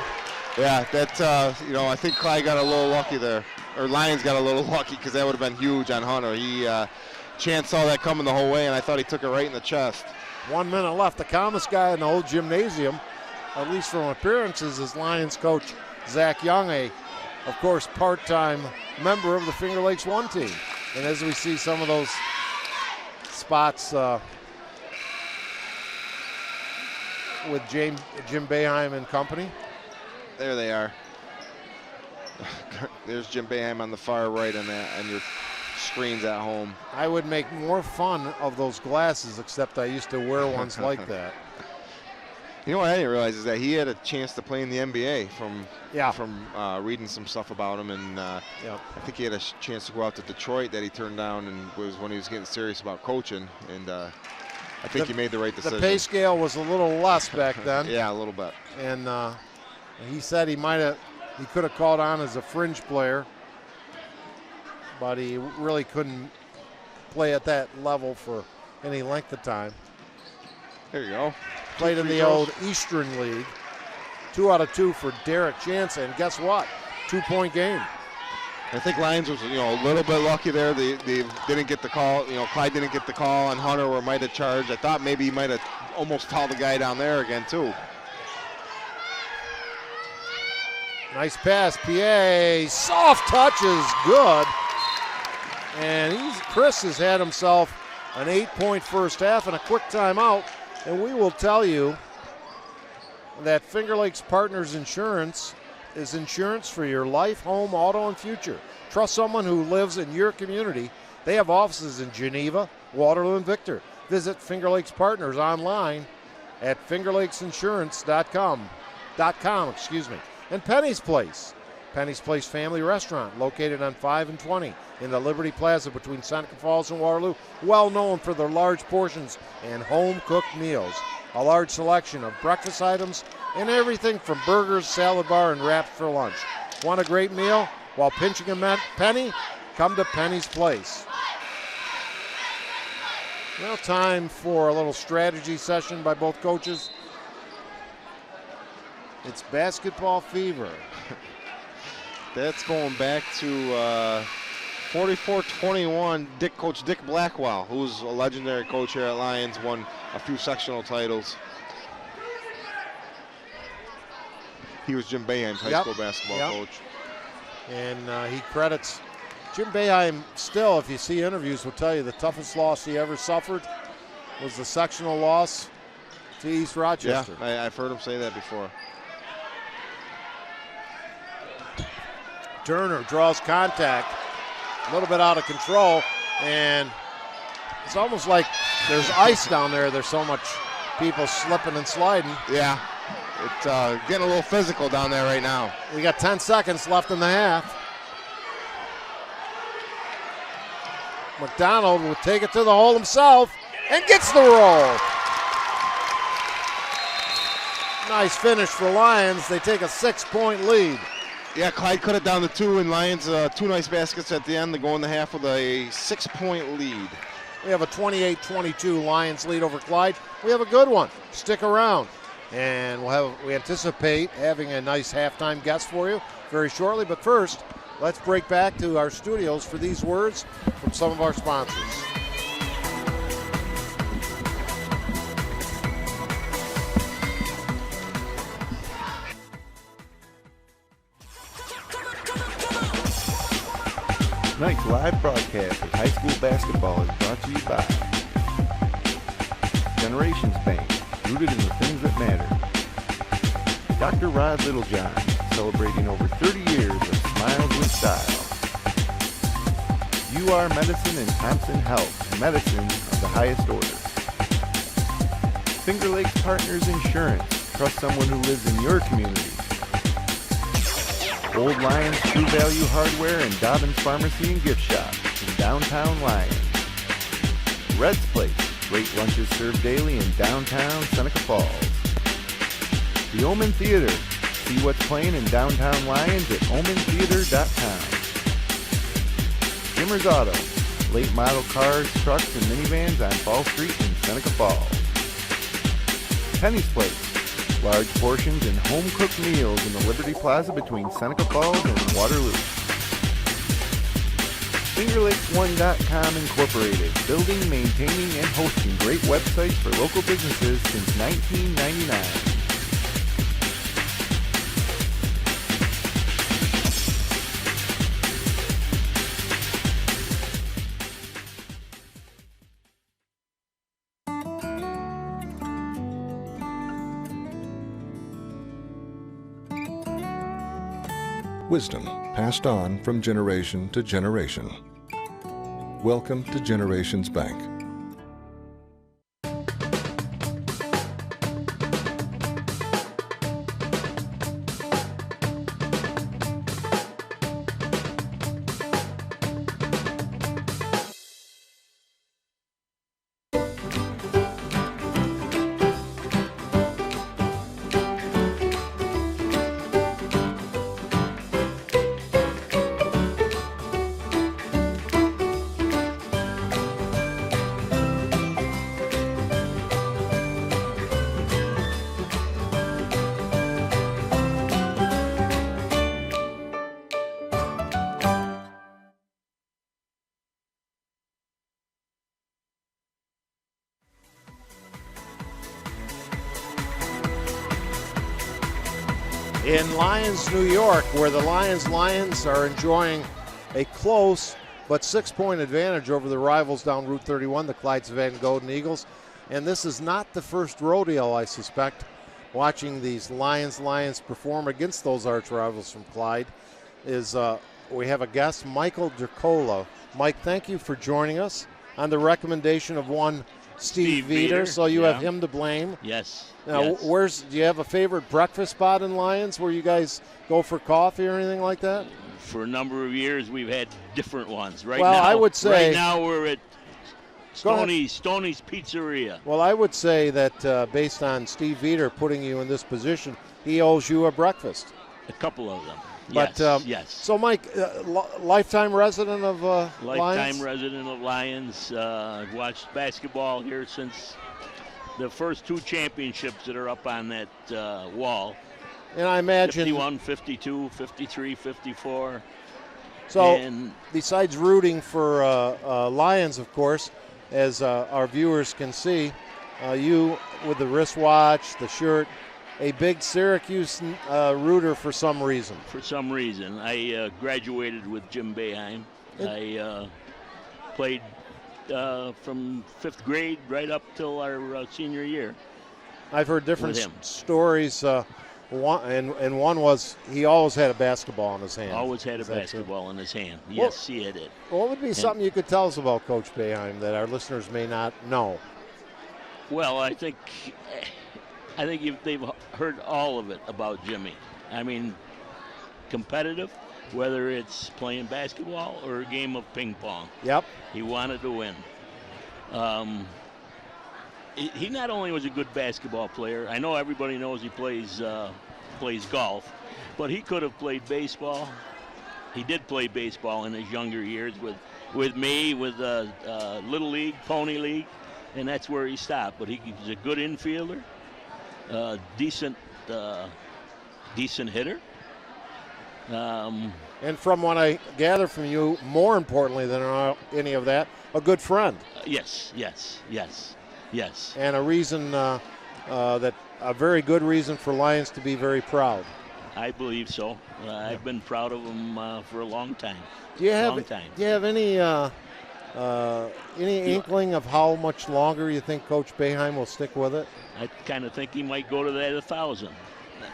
Yeah, that's, I think Clyde got a little lucky there. Or Lyons got a little lucky because that would have been huge on Hunter. Chance saw that coming the whole way, and I thought he took it right in the chest. 1 minute left. The calmest guy in the whole gymnasium, at least from appearances, is Lions coach Zach Young, of course, part-time member of the Finger Lakes 1 team. And as we see some of those spots with Jim Boeheim and company. There they are. There's Jim Boeheim on the far right on your screens at home. I would make more fun of those glasses, except I used to wear ones like that. You know what I didn't realize is that he had a chance to play in the NBA from reading some stuff about him, and I think he had a chance to go out to Detroit that he turned down, and was when he was getting serious about coaching, and I think he made the right decision. The pay scale was a little less back then. Yeah, a little bit. And he said he could have called on as a fringe player, but he really couldn't play at that level for any length of time. There you go. Played in the old Eastern League. 2 out of 2 for Derek Jansen. Guess what? 2-point game. I think Lyons was, a little bit lucky there. They didn't get the call. Clyde didn't get the call on Hunter where might have charged. I thought maybe he might have almost fouled the guy down there again too. Nice pass, PA. Soft touch is good. And Chris has had himself an 8-point first half and a quick timeout. And we will tell you that Finger Lakes Partners Insurance is insurance for your life, home, auto, and future. Trust someone who lives in your community. They have offices in Geneva, Waterloo, and Victor. Visit Finger Lakes Partners online at fingerlakesinsurance.com. And Penny's Place. Penny's Place Family Restaurant, located on 5 and 20 in the Liberty Plaza between Seneca Falls and Waterloo. Well known for their large portions and home-cooked meals. A large selection of breakfast items and everything from burgers, salad bar, and wraps for lunch. Want a great meal while pinching a penny? Come to Penny's Place. Now time for a little strategy session by both coaches. It's basketball fever. That's going back to 44-21. Coach Dick Blackwell, who's a legendary coach here at Lyons, won a few sectional titles. He was Jim Boeheim's high school basketball coach. And he credits Jim Boeheim still, if you see interviews, will tell you the toughest loss he ever suffered was the sectional loss to East Rochester. Yeah, I've heard him say that before. Turner draws contact, a little bit out of control, and it's almost like there's ice down there. There's so much people slipping and sliding. Yeah, it's getting a little physical down there right now. We got 10 seconds left in the half. McDonald will take it to the hole himself and gets the roll. Nice finish for Lions. They take a 6-point lead. Yeah, Clyde cut it down to 2, and Lions 2 nice baskets at the end to go in the half with a 6-point lead. We have a 28-22 Lions lead over Clyde. We have a good one. Stick around. And we anticipate having a nice halftime guest for you very shortly. But first, let's break back to our studios for these words from some of our sponsors. Tonight's live broadcast of high school basketball is brought to you by Generations Bank, rooted in the things that matter. Dr. Rod Littlejohn, celebrating over 30 years of smiles with style. UR Medicine and Thompson Health, medicine of the highest order. Finger Lakes Partners Insurance, trust someone who lives in your community. Old Lions True Value Hardware and Dobbins Pharmacy and Gift Shop in downtown Lyons. Red's Place, great lunches served daily in downtown Seneca Falls. The Omen Theater, see what's playing in downtown Lyons at omentheater.com. Jimmer's Auto, late model cars, trucks, and minivans on Fall Street in Seneca Falls. Penny's Place, large portions and home-cooked meals in the Liberty Plaza between Seneca Falls and Waterloo. FingerLakes1.com Incorporated, building, maintaining, and hosting great websites for local businesses since 1999. Wisdom passed on from generation to generation. Welcome to Generations Bank. In Lyons, New York, where the Lyons Lions are enjoying a close but 6-point advantage over the rivals down Route 31, the Clyde-Savannah Golden Eagles. And this is not the first rodeo, I suspect, watching these Lyons perform against those arch rivals from Clyde. We have a guest, Michael Dercola. Mike, thank you for joining us on the recommendation of one Steve Veter, so you have him to blame. Yes. Now, yes. Do you have a favorite breakfast spot in Lyons where you guys go for coffee or anything like that? For a number of years, we've had different ones. Well, I would say right now we're at Stoney's Pizzeria. Well, I would say that based on Steve Veter putting you in this position, he owes you a breakfast. A couple of them. But, yes. So, Mike, lifetime resident of Lyons? Lifetime resident of Lyons. I've watched basketball here since the first 2 championships that are up on that wall. And I imagine 51, 52, 53, 54. So, besides rooting for Lyons, of course, as our viewers can see, you with the wristwatch, the shirt, a big Syracuse rooter for some reason. For some reason. I graduated with Jim Boeheim. I played from 5th grade right up till our senior year. I've heard different stories. One was he always had a basketball in his hand. Always had a basketball in his hand. Yes, he had it. What would be something you could tell us about Coach Boeheim that our listeners may not know? Well, I think they've heard all of it about Jimmy. I mean, competitive, whether it's playing basketball or a game of ping pong. Yep. He wanted to win. He not only was a good basketball player. I know everybody knows he plays golf, but he could have played baseball. He did play baseball in his younger years with me, with Little League, Pony League, and that's where he stopped. But he was a good infielder, decent hitter. And from what I gather from you, more importantly than any of that, a good friend. Yes. And a reason a very good reason for Lions to be very proud. I believe so. I've been proud of him for a long time. Do you have any inkling of how much longer you think Coach Boeheim will stick with it? I kind of think he might go to that 1,000.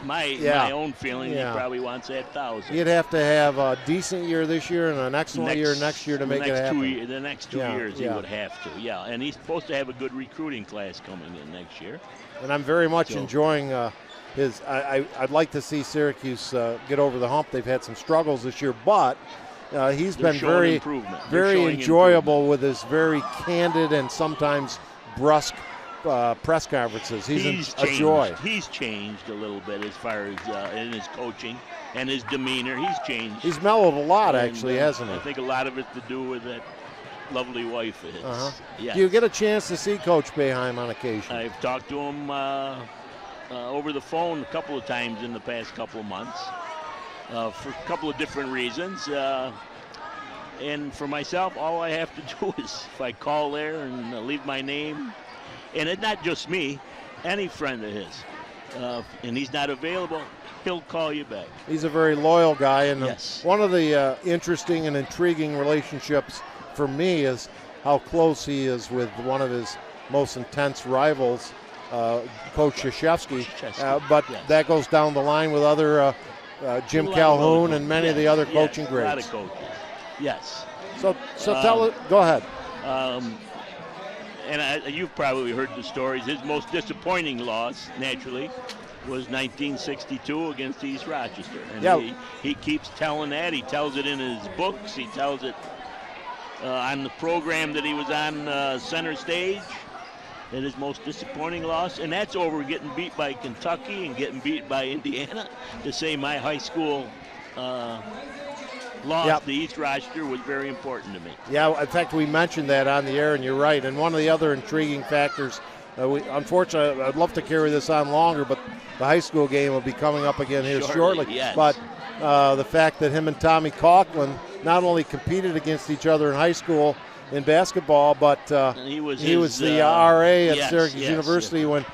My own feeling, he probably wants that 1,000. You'd have to have a decent year this year and an excellent year next year to make it happen. The next 2 years he would have to, And he's supposed to have a good recruiting class coming in next year. And I'm very much enjoying his. I'd like to see Syracuse get over the hump. They've had some struggles this year, but he's been very enjoyable with his very candid and sometimes brusque press conferences. He's a joy. He's changed a little bit as far as in his coaching and his demeanor. He's changed. He's mellowed a lot, actually, hasn't he? I think a lot of it to do with that lovely wife of his. Yes. Do you get a chance to see Coach Boeheim on occasion? I've talked to him over the phone a couple of times in the past couple of months for a couple of different reasons. And for myself, all I have to do is if I call there and leave my name, and it's not just me, any friend of his, and he's not available, he'll call you back. He's a very loyal guy, and one of the interesting and intriguing relationships for me is how close he is with one of his most intense rivals, Coach Krzyzewski. But that goes down the line with other Jim Calhoun and many of the other coaching grades. A lot of coaches. Yes. So tell it. Go ahead. And you've probably heard the stories. His most disappointing loss, naturally, was 1962 against East Rochester. And he keeps telling that. He tells it in his books. He tells it on the program that he was on center stage. And his most disappointing loss, and that's over getting beat by Kentucky and getting beat by Indiana. To say my high school loss to East Rochester was very important to me. Yeah, in fact, we mentioned that on the air, and you're right. And one of the other intriguing factors, unfortunately, I'd love to carry this on longer, but the high school game will be coming up again here shortly. Yes. But the fact that him and Tommy Coughlin not only competed against each other in high school in basketball, but he was the RA at Syracuse University when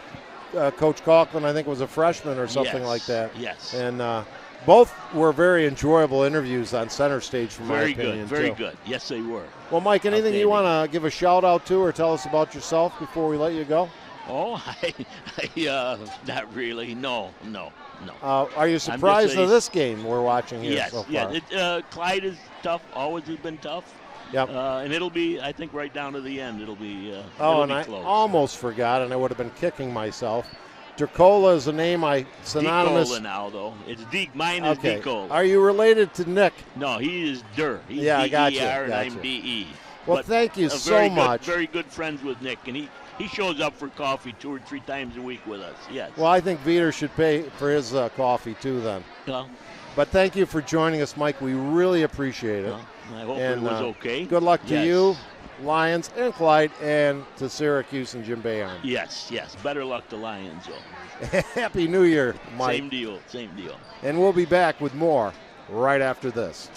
Coach Coughlin, I think, was a freshman or something like that. Yes. And both were very enjoyable interviews on center stage, from my opinion. Very good. Yes, they were. Well, Mike, anything you want to give a shout out to or tell us about yourself before we let you go? Oh, not really. No. Are you surprised at this game we're watching here so far? Yes. Clyde is tough. Always has been tough. Yep. And it'll be, I think, right down to the end. It'll be and I almost forgot, and I would have been kicking myself. Dercola is a name synonymous. Decola now, though. It's mine is Decola. Are you related to Nick? No, he is Der. He's I got you. and I'm D-E. Well, thank you so much. Very good friends with Nick, and he shows up for coffee 2 or 3 times a week with us. Yes. Well, I think Veter should pay for his coffee too then. Well, but thank you for joining us, Mike. We really appreciate it. I hope it was okay. Good luck to you, Lions and Clyde, and to Syracuse and Jim Boeheim. Yes. Better luck to Lions, though. Happy New Year, Mike. Same deal. And we'll be back with more right after this.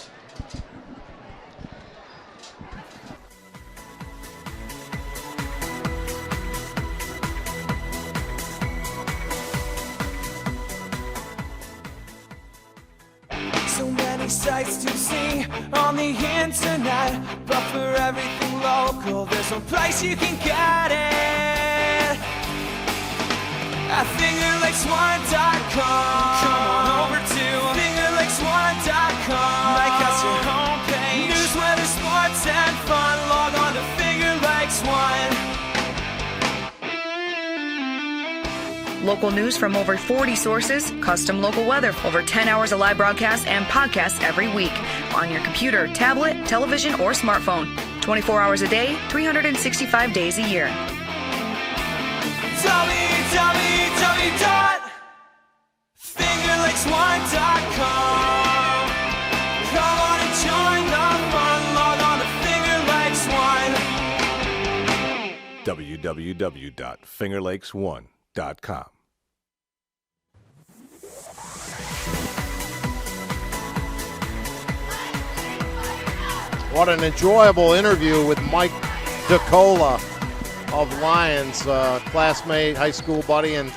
So many sights to see on the internet, but for everything local, there's one place you can get it. at FingerLakes1.com. Come on over to FingerLakes1.com. Make us your homepage. News, weather, sports, and fun. Log on to Finger Lakes One. Local news from over 40 sources, custom local weather, over 10 hours of live broadcasts and podcasts every week on your computer, tablet, television, or smartphone. 24 hours a day, 365 days a year. www.fingerlakes1.com. Come on and join the fun. Log on to Finger Lakes One. www.fingerlakes1.com. What an enjoyable interview with Mike DeCola of Lyons, classmate, high school buddy, and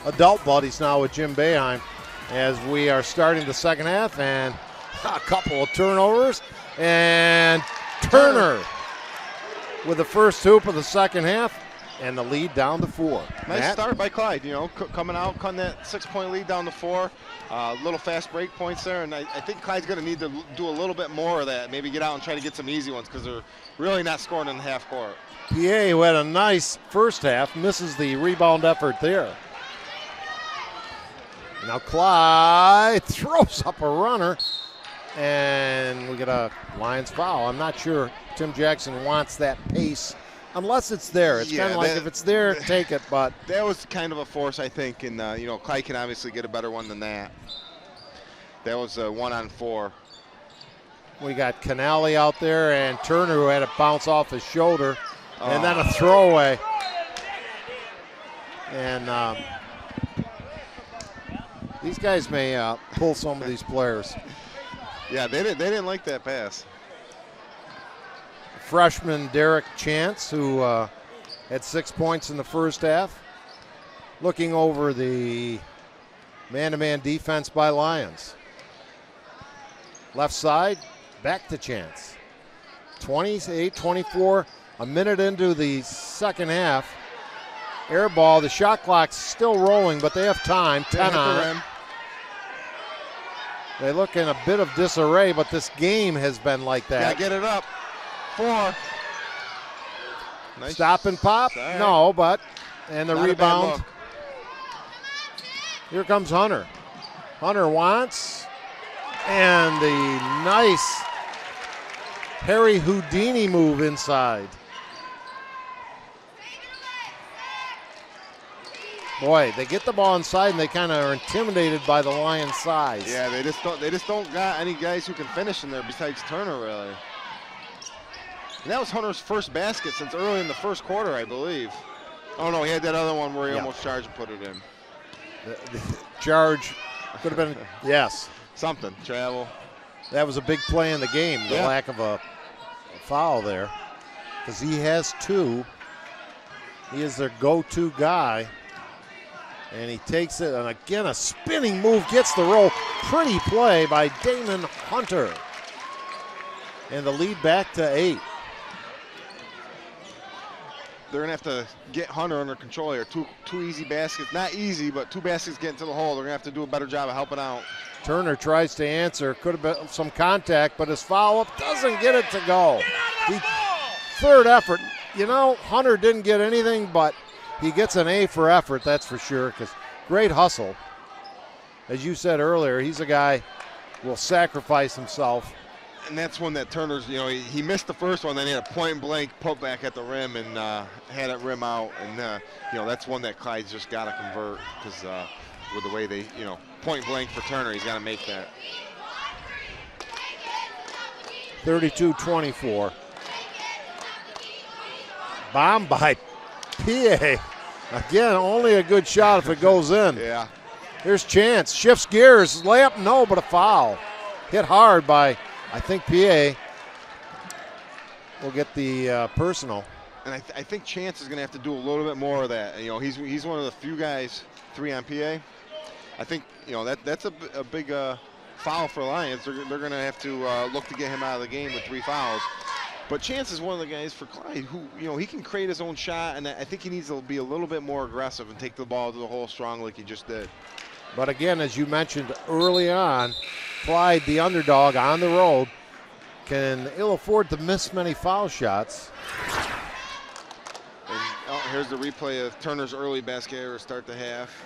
adult buddies now with Jim Boeheim, as we are starting the second half, and a couple of turnovers, and Turner with the first hoop of the second half, and the lead down to 4. Nice start by Clyde, coming out, cutting that 6-point lead down to 4. Little fast break points there, and I think Clyde's going to need to do a little bit more of that, maybe get out and try to get some easy ones, because they're really not scoring in the half court. PA, who had a nice first half, misses the rebound effort there. Now Clyde throws up a runner, and we get a Lions foul. I'm not sure Tim Jackson wants that pace unless it's there. It's kind of like if it's there, take it. But that was kind of a force, I think, and Clyde can obviously get a better one than that. That was a 1-on-4. We got Canale out there, and Turner, who had it bounce off his shoulder, and then a throwaway. And these guys may pull some of these players. Yeah, they didn't like that pass. Freshman Derek Chance, who had 6 points in the first half, looking over the man-to-man defense by Lyons. Left side, back to Chance. 28-24, a minute into the second half. Air ball, the shot clock's still rolling, but they have time, 10 on it. They look in a bit of disarray, but this game has been like that. Yeah, get it up. 4. Nice. Stop and pop? Right. No, but, and the Not rebound. Here comes Hunter. Hunter wants, and the nice Harry Houdini move inside. Boy, they get the ball inside, and they kind of are intimidated by the Lions' size. Yeah, they just don't got any guys who can finish in there besides Turner, really. And that was Hunter's first basket since early in the first quarter, I believe. Oh, no, he had that other one where he almost charged and put it in. The charge could have been, yes. Something, travel. That was a big play in the game, the lack of a foul there, because he has 2. He is their go-to guy, and he takes it, and again, a spinning move, gets the roll. Pretty play by Damon Hunter. And the lead back to 8. They're going to have to get Hunter under control here. Two easy baskets. Not easy, but 2 baskets getting to the hole. They're going to have to do a better job of helping out. Turner tries to answer. Could have been some contact, but his follow-up doesn't get it to go. Third effort. Hunter didn't get anything, but he gets an A for effort, that's for sure, because great hustle. As you said earlier, he's a guy who will sacrifice himself. And that's one that Turner's, he missed the first one, then he had a point-blank putback at the rim and had it rim out. And, that's one that Clyde's just got to convert because with the way they, point-blank for Turner, he's got to make that. 32-24. Bomb by PA. Again, only a good shot if it goes in. Yeah. Here's Chance. Shifts gears. Layup, no, but a foul. Hit hard by, I think, PA will get the personal. And I think Chance is going to have to do a little bit more of that. He's one of the few guys, 3 on PA. I think, that's a big foul for Lions. They're going to have to look to get him out of the game with 3 fouls. But Chance is one of the guys for Clyde who, he can create his own shot, and I think he needs to be a little bit more aggressive and take the ball to the hole strong like he just did. But again, as you mentioned early on, Clyde, the underdog on the road, can ill afford to miss many foul shots. And here's the replay of Turner's early basket error to start the half.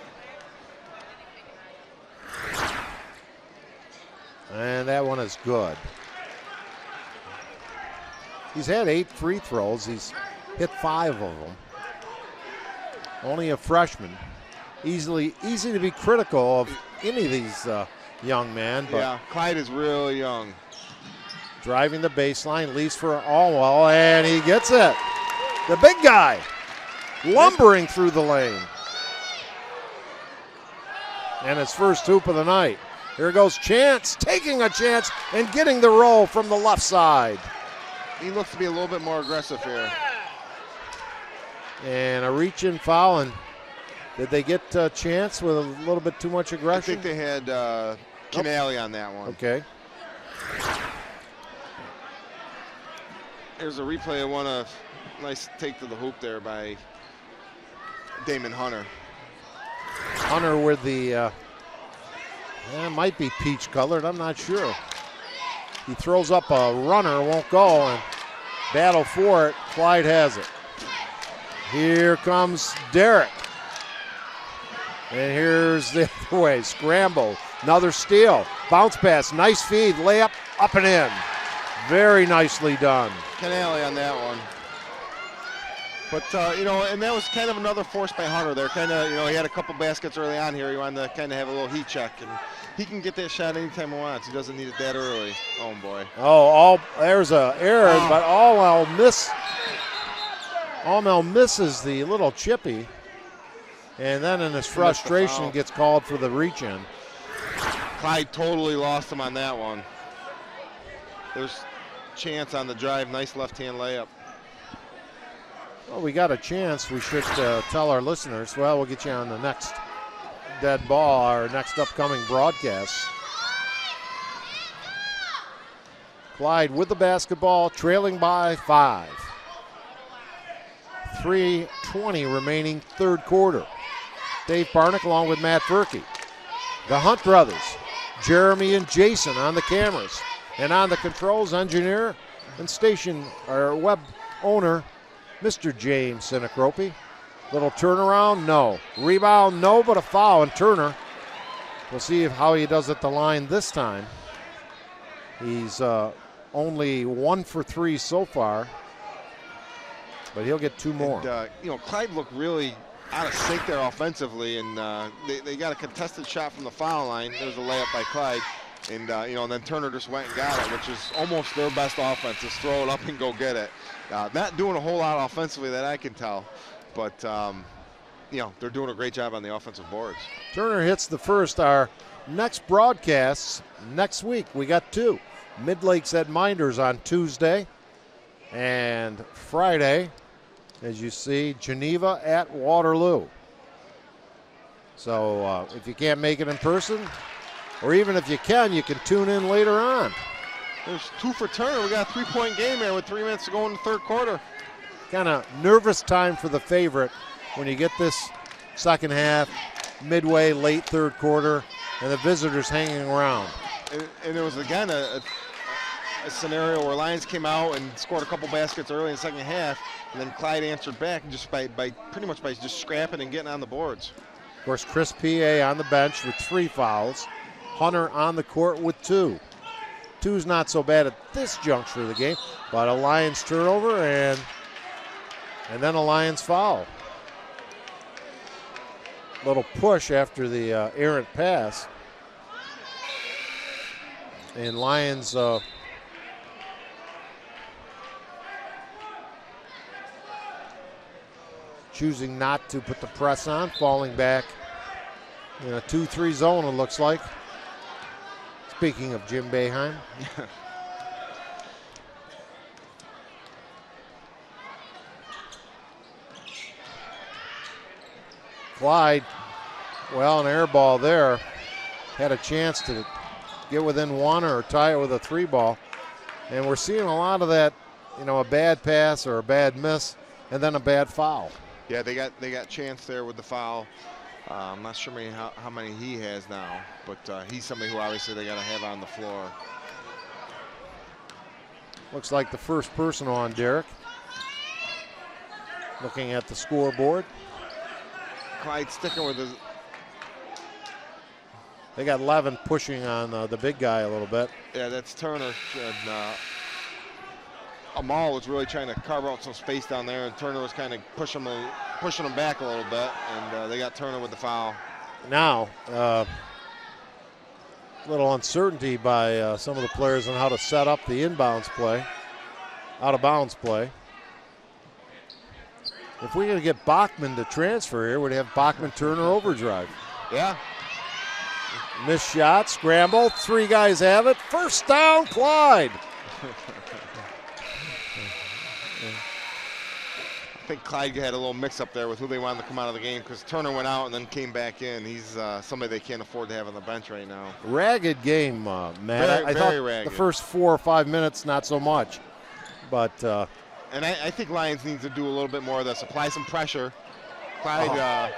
And that one is good. He's had 8 free throws. He's hit 5 of them. Only a freshman. Easy to be critical of any of these young men. But yeah, Clyde is really young. Driving the baseline, leads for Allwell, and he gets it. The big guy lumbering through the lane. And his first hoop of the night. Here goes Chance, taking a chance and getting the roll from the left side. He looks to be a little bit more aggressive here. And a reach-in foul. And did they get a chance with a little bit too much aggression? I think they had Canale on that one. Okay. Here's a replay of one of nice take to the hoop there by Damon Hunter. Hunter with the, it might be peach colored, I'm not sure. He throws up a runner, won't go, and battle for it. Clyde has it. Here comes Derek. And here's the other way, scramble, another steal, bounce pass, nice feed, layup, up and in. Very nicely done. Canale on that one. But, and that was kind of another force by Hunter there. Kind of, he had a couple baskets early on here. He wanted to kind of have a little heat check. And he can get that shot anytime he wants. He doesn't need it that early. Oh, boy. There's an error, but Allwell misses the little chippy. And then in his frustration gets called for the reach-in. Clyde totally lost him on that one. There's Chance on the drive. Nice left-hand layup. Well, we got a chance. We should tell our listeners. Well, we'll get you on the next dead ball, our next upcoming broadcast. Clyde with the basketball, trailing by 5. 3:20 remaining third quarter. Dave Barnick along with Matt Verkey. The Hunt brothers, Jeremy and Jason on the cameras. And on the controls, engineer and station, our web owner, Mr. James Sinacropi. Little turnaround, no. Rebound, no, but a foul. And Turner, we'll see how he does at the line this time. He's only 1 for 3 so far, but he'll get 2 more. And, Clyde looked really out of sync there offensively, and they got a contested shot from the foul line. There's a layup by Clyde. And, and then Turner just went and got it, which is almost their best offense, is throw it up and go get it. Not doing a whole lot offensively that I can tell, but, they're doing a great job on the offensive boards. Turner hits the first. Our next broadcasts next week, we got 2. Mid-Lakes at Minders on Tuesday, and Friday, as you see, Geneva at Waterloo. So if you can't make it in person, or even if you can tune in later on. There's 2 for Turner. We got a 3-point game here with 3 minutes to go in the third quarter. Kind of nervous time for the favorite when you get this second half, midway, late third quarter, and the visitors hanging around. And there was, again, a scenario where Lions came out and scored a couple baskets early in the second half, and then Clyde answered back just by pretty much by just scrapping and getting on the boards. Of course, Chris P.A. on the bench with 3 fouls. Hunter on the court with 2. 2's not so bad at this juncture of the game, but a Lions turnover and then a Lions foul. Little push after the errant pass. And Lions choosing not to put the press on, falling back in a 2-3 zone, it looks like. Speaking of Jim Boeheim. Clyde, an air ball there. Had a chance to get within 1 or tie it with a 3 ball. And we're seeing a lot of that a bad pass or a bad miss, and then a bad foul. Yeah, they got chance there with the foul. I'm not sure how many he has now, but he's somebody who obviously they got to have on the floor. Looks like the first person on, Derek. Looking at the scoreboard. Clyde sticking with his. They got Levin pushing on the big guy a little bit. Yeah, that's Turner. And Amal was really trying to carve out some space down there, and Turner was kind of pushing him back a little bit, and they got Turner with the foul. Now, a little uncertainty by some of the players on how to set up the inbounds play, out of bounds play. If we're going to get Bachman to transfer here, we'd have Bachman-Turner overdrive. Yeah. Missed shot, scramble, 3 guys have it. First down, Clyde. I think Clyde had a little mix-up there with who they wanted to come out of the game because Turner went out and then came back in. He's somebody they can't afford to have on the bench right now. Ragged game, Matt. I thought ragged. The first 4 or 5 minutes, not so much. But and I think Lions needs to do a little bit more of this, apply some pressure. Clyde,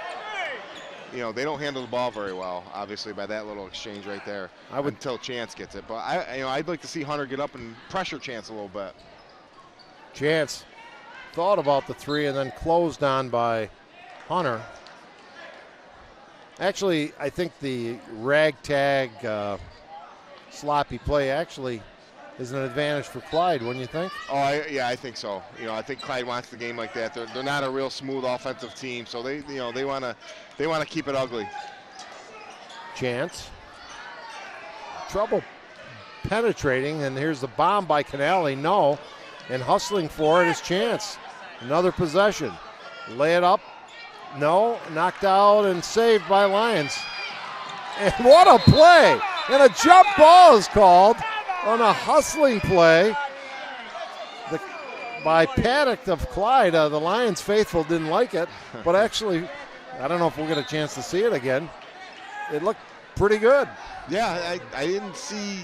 they don't handle the ball very well, obviously, by that little exchange right there. Until Chance gets it. But I'd like to see Hunter get up and pressure Chance a little bit. Chance thought about the 3 and then closed on by Hunter. Actually, I think the ragtag sloppy play actually is an advantage for Clyde, wouldn't you think? Oh, I think so. I think Clyde wants the game like that. They're not a real smooth offensive team, so they want to keep it ugly. Chance. Trouble penetrating, and here's the bomb by Canale. No, and hustling for it is Chance. Another possession. Lay it up. No, knocked out and saved by Lions. And what a play! And a jump ball is called on a hustling play by Paddock of Clyde. The Lions faithful didn't like it, but actually, I don't know if we'll get a chance to see it again. It looked pretty good. Yeah, I didn't see.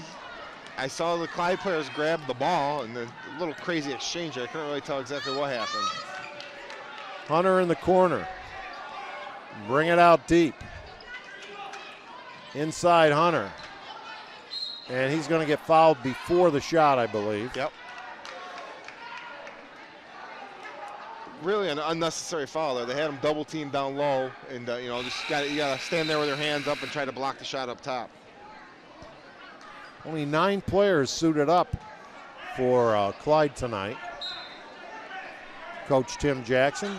I saw the Clyde players grab the ball and the little crazy exchange. I couldn't really tell exactly what happened. Hunter in the corner. Bring it out deep. Inside Hunter. And he's going to get fouled before the shot, I believe. Yep. Really an unnecessary foul there. They had him double teamed down low, and you got to stand there with your hands up and try to block the shot up top. Only 9 players suited up for Clyde tonight. Coach Tim Jackson.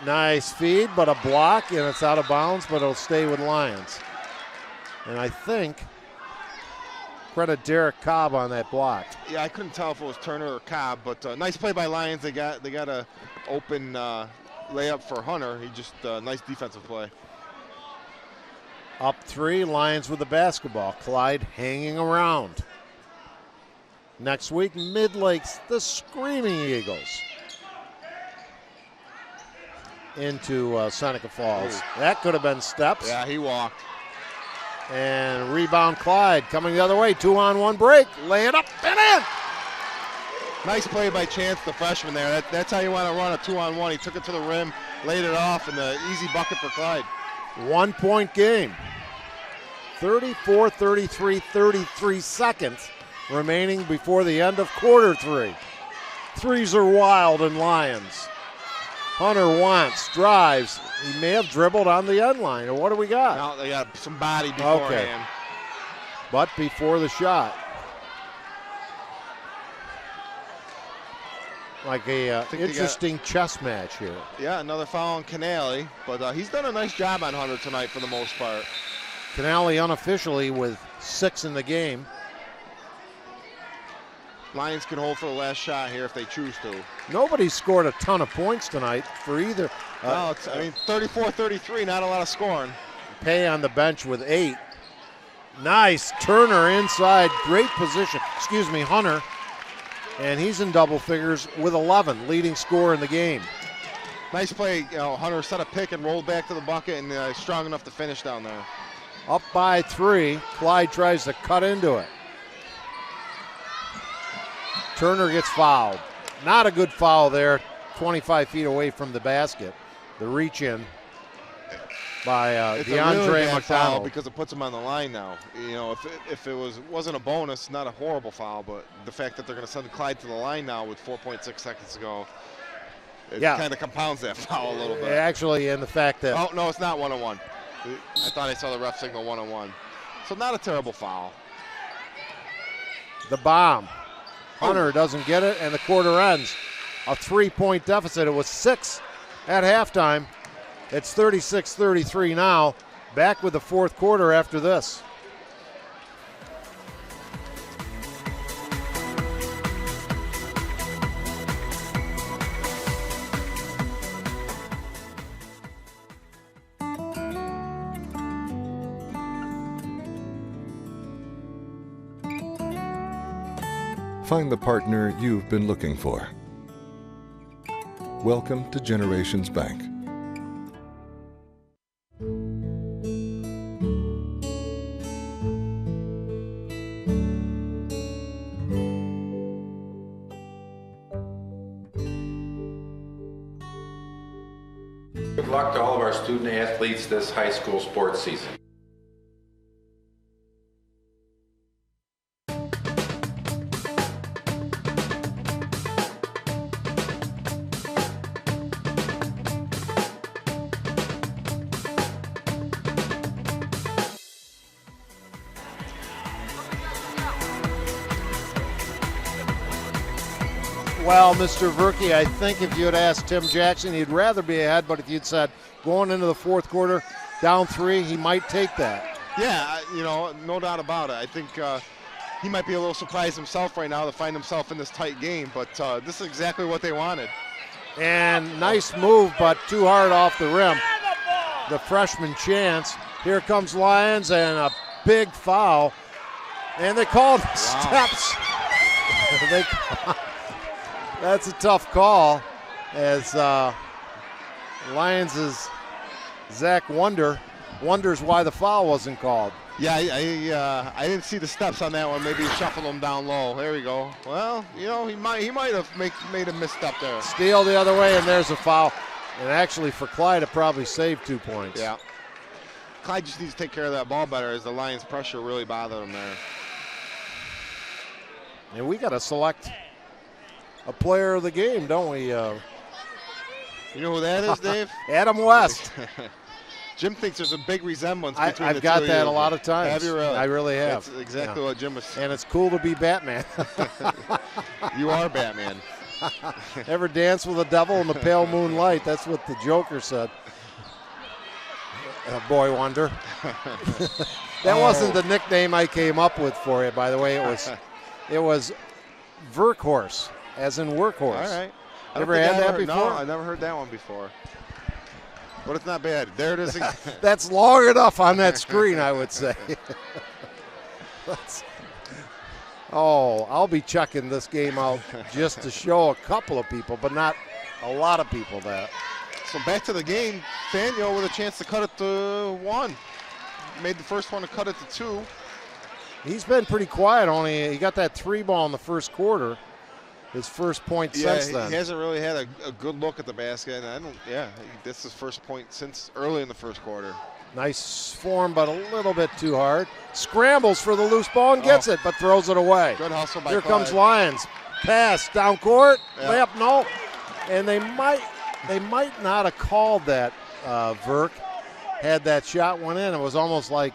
Nice feed, but a block, and it's out of bounds, but it'll stay with Lions. And I think credit Derek Cobb on that block. Yeah, I couldn't tell if it was Turner or Cobb, but nice play by Lions. They got a open layup for Hunter. He just nice defensive play. Up 3, Lions with the basketball. Clyde hanging around. Next week, Mid-Lakes, the Screaming Eagles. Into Seneca Falls. Ooh. That could have been steps. Yeah, he walked. And rebound Clyde coming the other way. 2-on-1 break. Lay it up and in. Nice play by Chance, the freshman there. That's how you want to run a 2-on-1. He took it to the rim, laid it off, and an easy bucket for Clyde. 1-point game. 34-33, 33 seconds remaining before the end of quarter 3. Threes are wild in Lions. Hunter wants, drives. He may have dribbled on the end line. Or what do we got? No, they got some body beforehand. Okay. But before the shot. Like a interesting chess match here. Yeah, another foul on Canale, but he's done a nice job on Hunter tonight for the most part. Canale unofficially with 6 in the game. Lions can hold for the last shot here if they choose to. Nobody scored a ton of points tonight for either. No, 34-33, not a lot of scoring. Pay on the bench with 8. Nice Turner inside, great position. Hunter. And he's in double figures with 11, leading scorer in the game. Nice play. Hunter set a pick and rolled back to the bucket, and strong enough to finish down there. Up by 3. Clyde tries to cut into it. Turner gets fouled. Not a good foul there, 25 feet away from the basket. The reach in by it's DeAndre a really bad foul McDonald. because it puts him on the line now. You know, if it wasn't a bonus, not a horrible foul, but the fact that they're going to send Clyde to the line now with 4.6 seconds to go, it kind of compounds that foul a little bit. Actually, and the fact that oh no, it's not 1-on-1. I thought I saw the ref signal 1-on-1. So not a terrible foul. the bomb. Hunter doesn't get it, and the quarter ends. A 3-point deficit. It was 6 at halftime. It's 36-33 now. Back with the fourth quarter after this. Find the partner you've been looking for. Welcome to Generations Bank. Good luck to all of our student athletes this high school sports season. Well, Mr. Verkey, I think if you had asked Tim Jackson, he'd rather be ahead, but if you'd said going into the fourth quarter, down 3, he might take that. Yeah, you know, no doubt about it. I think he might be a little surprised himself right now to find himself in this tight game, but this is exactly what they wanted. And nice move, but too hard off the rim. The freshman Chance. Here comes Lyons, and a big foul. And they called steps. That's a tough call, as Lions' Zach wonders why the foul wasn't called. Yeah, I didn't see the steps on that one. Maybe he shuffled them down low. There we go. Well, you know, he might have made a misstep there. Steal the other way, and there's a foul. And actually, for Clyde, it probably saved 2 points. Yeah. Clyde just needs to take care of that ball better, as the Lions' pressure really bothered him there. And we got to select a player of the game, don't we? You know who that is, Dave? Adam West. Jim thinks there's a big resemblance between the two of you. I've got that a lot of times. Have you really? I really have. That's exactly what Jim was saying. And it's cool to be Batman. You are Batman. Ever dance with the devil in the pale moonlight? That's what the Joker said. Boy wonder. That wasn't the nickname I came up with for you, by the way. It was Verkhorse, as in workhorse. All right. Ever had that before? No, I never heard that one before. But it's not bad. There it is again. That's long enough on that screen, I would say. I'll be checking this game out just to show a couple of people, but not a lot of people that. So back to the game. Faneuil with a chance to cut it to 1. Made the first one to cut it to 2. He's been pretty quiet. He got that 3 ball in the first quarter. His first point since then. He hasn't really had a good look at the basket. And that's his first point since early in the first quarter. Nice form, but a little bit too hard. Scrambles for the loose ball and gets it, but throws it away. Good hustle by Here Clyde. comes Lyons. Pass down court. Layup, no. And they might not have called that. Verk had that shot went in. It was almost like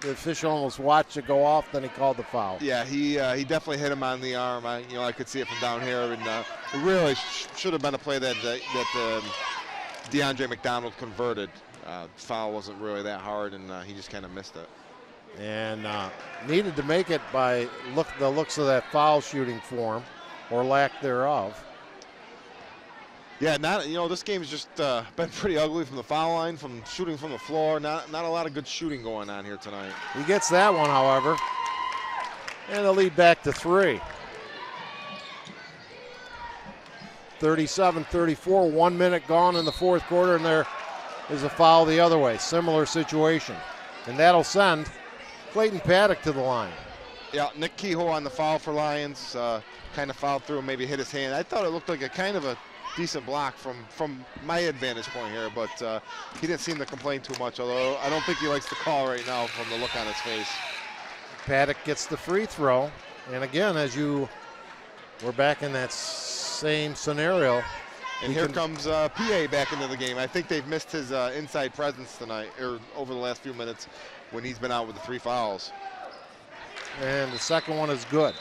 the official almost watched it go off, then he called the foul. Yeah, he definitely hit him on the arm. I could see it from down here, and it really should have been a play that DeAndre McDonald converted. Foul wasn't really that hard, and he just kind of missed it. And needed to make it by the looks of that foul shooting form, or lack thereof. Yeah, this game's just been pretty ugly from the foul line, from shooting from the floor. Not a lot of good shooting going on here tonight. He gets that one, however, and the lead back to 3. 37-34, 1 minute gone in the fourth quarter, and there is a foul the other way. Similar situation, and that'll send Clayton Paddock to the line. Yeah, Nick Kehoe on the foul for Lions. Kind of fouled through and maybe hit his hand. I thought it looked like a kind of a decent block from my advantage point here, but he didn't seem to complain too much, although I don't think he likes the call right now from the look on his face. Paddock gets the free throw. And again, we're back in that same scenario. And here comes PA back into the game. I think they've missed his inside presence tonight, or over the last few minutes when he's been out with the 3 fouls. And the second one is good.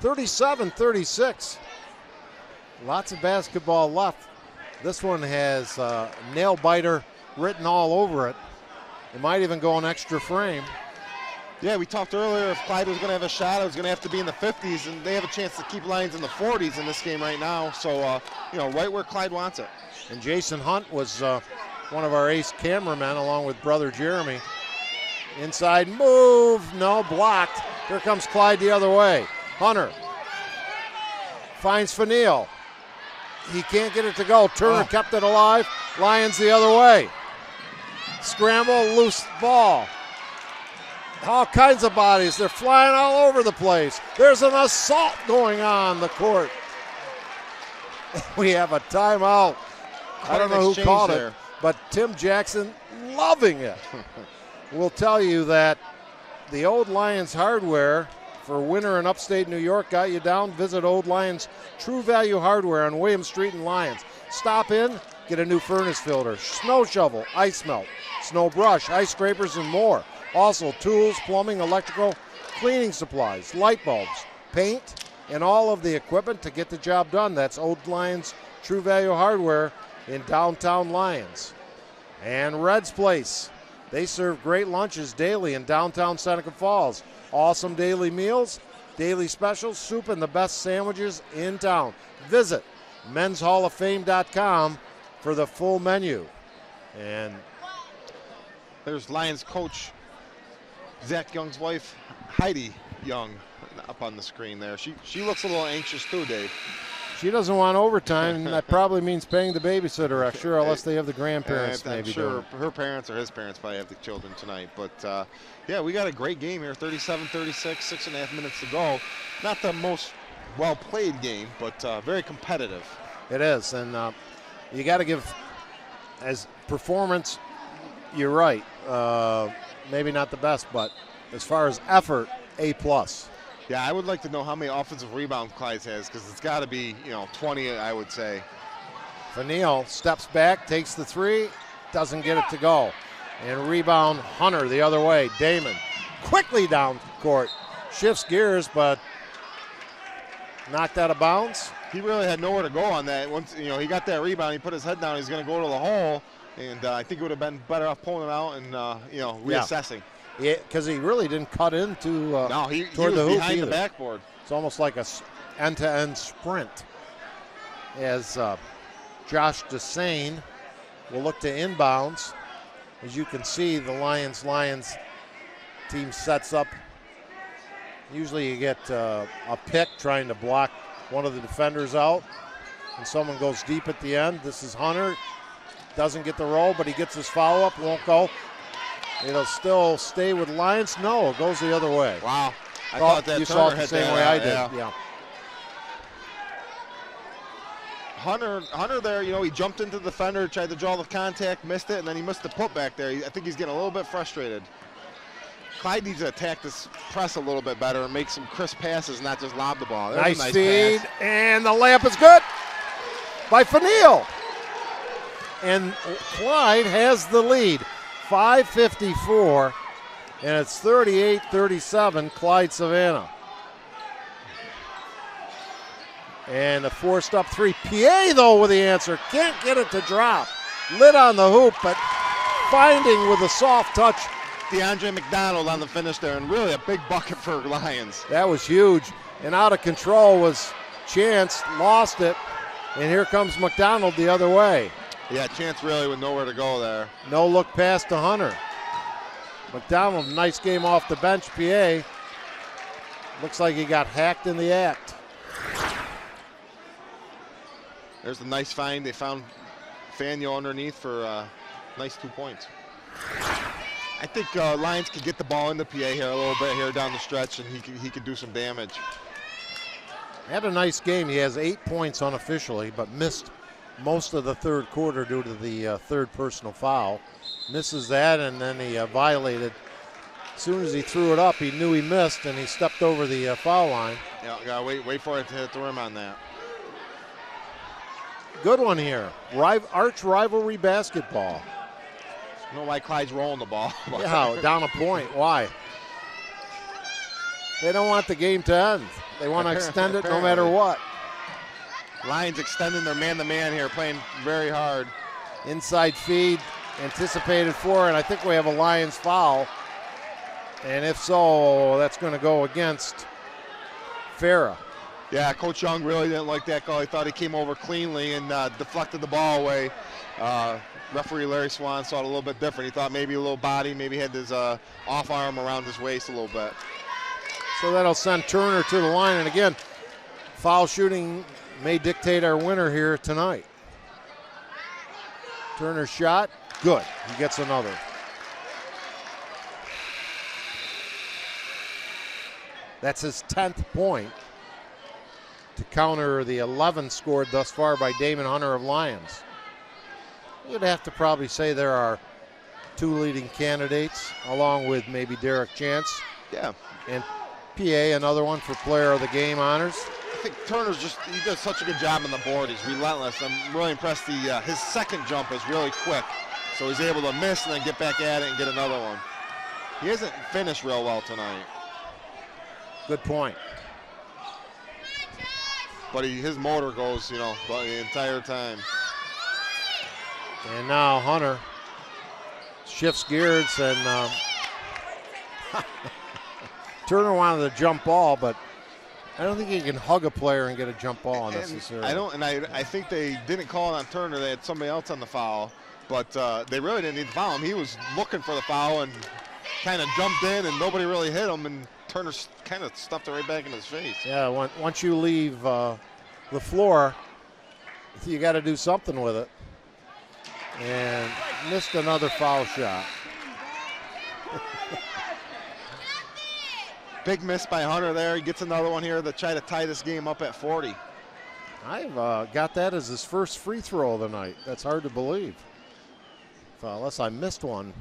37-36. Lots of basketball left. This one has nail biter written all over it. It might even go an extra frame. Yeah, we talked earlier if Clyde was going to have a shot, it was going to have to be in the 50s, and they have a chance to keep Lions in the 40s in this game right now. So, right where Clyde wants it. And Jason Hunt was one of our ace cameramen along with brother Jeremy. Inside move, no, blocked. Here comes Clyde the other way. Hunter finds Fanil. He can't get it to go. Turner kept it alive. Lions the other way. Scramble, loose ball. All kinds of bodies. They're flying all over the place. There's an assault going on the court. We have a timeout. I don't know who called it, but Tim Jackson loving it. We'll tell you that the Old Lions Hardware for winter in upstate New York got you down. Visit Old Lions True Value Hardware on William Street in Lyons. Stop in, get a new furnace filter, snow shovel, ice melt, snow brush, ice scrapers, and more. Also, tools, plumbing, electrical, cleaning supplies, light bulbs, paint, and all of the equipment to get the job done. That's Old Lions True Value Hardware in downtown Lyons. And Red's Place. They serve great lunches daily in downtown Seneca Falls. Awesome daily meals, daily specials, soup, and the best sandwiches in town. Visit menshalloffame.com for the full menu. And there's Lions coach Zach Young's wife, Heidi Young, up on the screen there. She looks a little anxious too, Dave. She doesn't want overtime, and that probably means paying the babysitter extra, unless they have the grandparents maybe. I'm sure her parents or his parents probably have the children tonight. But, yeah, we got a great game here, 37-36, 6.5 minutes to go. Not the most well-played game, but very competitive. It is, and you got to give, as performance, you're right. Maybe not the best, but as far as effort, A+. Yeah, I would like to know how many offensive rebounds Clyde has, because it's got to be, 20, I would say. Fanil steps back, takes the three, doesn't get it to go. And rebound, Hunter the other way. Damon quickly down court. Shifts gears, but knocked out of bounds. He really had nowhere to go on that. Once he got that rebound, he put his head down, he's going to go to the hole. And I think it would have been better off pulling it out and, reassessing. Yeah, because he really didn't cut into he toward was the hoop behind either. the backboard. It's almost like a end-to-end sprint. As Josh Desane will look to inbounds. As you can see, the Lions team sets up. Usually you get a pick trying to block one of the defenders out, and someone goes deep at the end. This is Hunter. Doesn't get the roll, but he gets his follow-up, won't go. It'll still stay with Lions. No, it goes the other way. Wow. I thought that you Turner saw it the had same that way out, I did. Yeah. Hunter there, he jumped into the defender, tried to draw the contact, missed it, and then he missed the putback there. I think he's getting a little bit frustrated. Clyde needs to attack this press a little bit better and make some crisp passes, not just lob the ball. Nice feed, pass. And the layup is good by Fanil. And Clyde has the lead. 5:54, and it's 38-37, Clyde-Savannah. And a forced up three. PA, though, with the answer. Can't get it to drop. Lit on the hoop, but finding with a soft touch. DeAndre McDonald on the finish there, and really a big bucket for Lions. That was huge. And out of control was Chance, lost it. And here comes McDonald the other way. Yeah, Chance really with nowhere to go there. No look pass to Hunter. McDonald, nice game off the bench, PA. Looks like he got hacked in the act. There's a nice find. They found Faneuil underneath for nice 2 points. I think Lions can get the ball into PA here a little bit here down the stretch, and he could do some damage. Had a nice game. He has 8 points unofficially, but missed most of the third quarter due to the third personal foul. Misses that, and then he violated. As soon as he threw it up, he knew he missed, and he stepped over the foul line. Yeah, gotta wait for it to hit the rim on that. Good one here. Arch rivalry basketball. I don't know why Clyde's rolling the ball. Yeah, down a point. Why? They don't want the game to end. They want to extend it no matter what. Lions extending their man-to-man here, playing very hard. Inside feed, anticipated for, and I think we have a Lions foul. And if so, that's going to go against Farah. Yeah, Coach Young really didn't like that call. He thought he came over cleanly and deflected the ball away. Referee Larry Swan saw it a little bit different. He thought maybe a little body, maybe had his off arm around his waist a little bit. So that'll send Turner to the line. And again, foul shooting may dictate our winner here tonight. Turner's shot, good. He gets another. That's his 10th point to counter the 11 scored thus far by Damon Hunter of Lions. You'd have to probably say there are two leading candidates, along with maybe Derek Chance. Yeah. And PA, another one for player of the game honors. I think Turner's he does such a good job on the board. He's relentless. I'm really impressed. His second jump is really quick. So he's able to miss and then get back at it and get another one. He hasn't finished real well tonight. Good point. But his motor goes, the entire time. And now Hunter shifts gears, and Turner wanted a jump ball, but I don't think he can hug a player and get a jump ball necessarily. I think they didn't call it on Turner. They had somebody else on the foul, but they really didn't need to foul him. He was looking for the foul and kind of jumped in, and nobody really hit him, and Turner kind of stuffed it right back in his face. Yeah, once you leave the floor, you got to do something with it. And missed another foul shot. Big miss by Hunter there. He gets another one here to try to tie this game up at 40. I've got that as his first free throw of the night. That's hard to believe. Unless I missed one.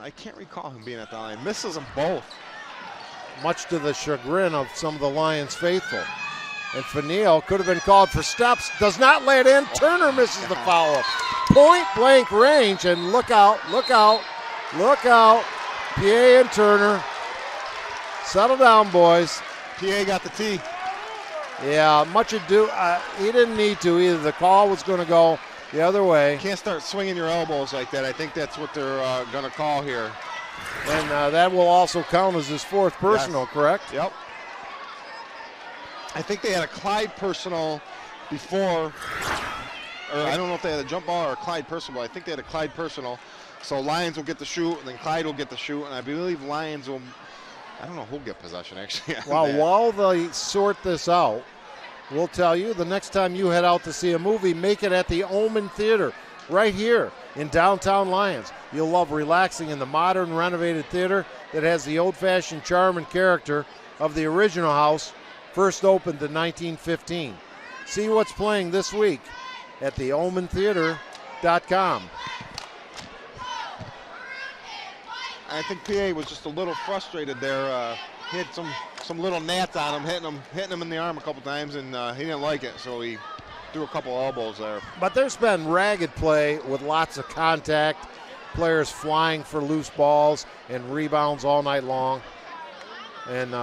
I can't recall him being at the line. Misses them both. Much to the chagrin of some of the Lions faithful. And Fanil could have been called for steps. Does not lay it in. Turner misses the foul. Point blank range, and look out, look out, look out. PA and Turner. Settle down, boys. PA got the tee. Yeah, much ado. He didn't need to either. The call was going to go the other way. You can't start swinging your elbows like that. I think that's what they're going to call here. And that will also count as his fourth personal, yes. Correct? Yep. I think they had a Clyde personal before, or I don't know if they had a jump ball or a Clyde personal. I think they had a Clyde personal. So Lions will get the shoot, and then Clyde will get the shoot, and I believe Lions will, I don't know who'll get possession actually. Well, while they sort this out, we'll tell you the next time you head out to see a movie, make it at the Omen Theater right here in downtown Lyons. You'll love relaxing in the modern renovated theater that has the old-fashioned charm and character of the original house, first opened in 1915. See what's playing this week at theomentheater.com. I think PA was just a little frustrated there. He had some little gnats on him, hitting him in the arm a couple times, and he didn't like it, so he threw a couple elbows there. But there's been ragged play with lots of contact, players flying for loose balls and rebounds all night long. And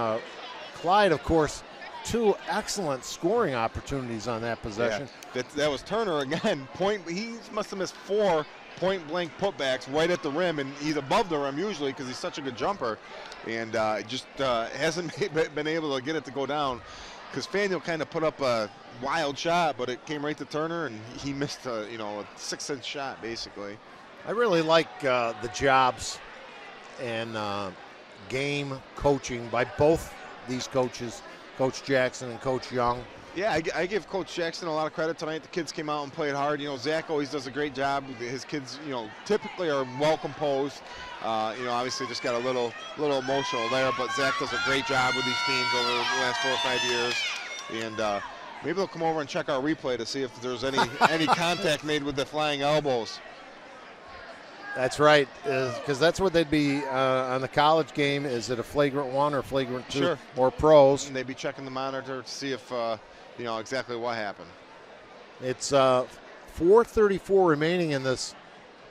Clyde, of course, two excellent scoring opportunities on that possession. Yeah, that was Turner again. He must have missed 4 point-blank putbacks right at the rim, and he's above the rim usually because he's such a good jumper, and just hasn't been able to get it to go down because Faneuil kind of put up a wild shot, but it came right to Turner, and he missed a 6-inch shot basically. I really like the jobs and game coaching by both these coaches, Coach Jackson and Coach Young. Yeah, I give Coach Jackson a lot of credit tonight. The kids came out and played hard. Zach always does a great job. His kids, typically are well composed. Obviously just got a little emotional there, but Zach does a great job with these teams over the last 4 or 5 years. And maybe they'll come over and check our replay to see if there's any contact made with the flying elbows. That's right, because that's what they'd be on the college game. Is it a flagrant 1 or flagrant 2? Sure. Or pros? And they'd be checking the monitor to see if, exactly what happened. It's 4:34 remaining in this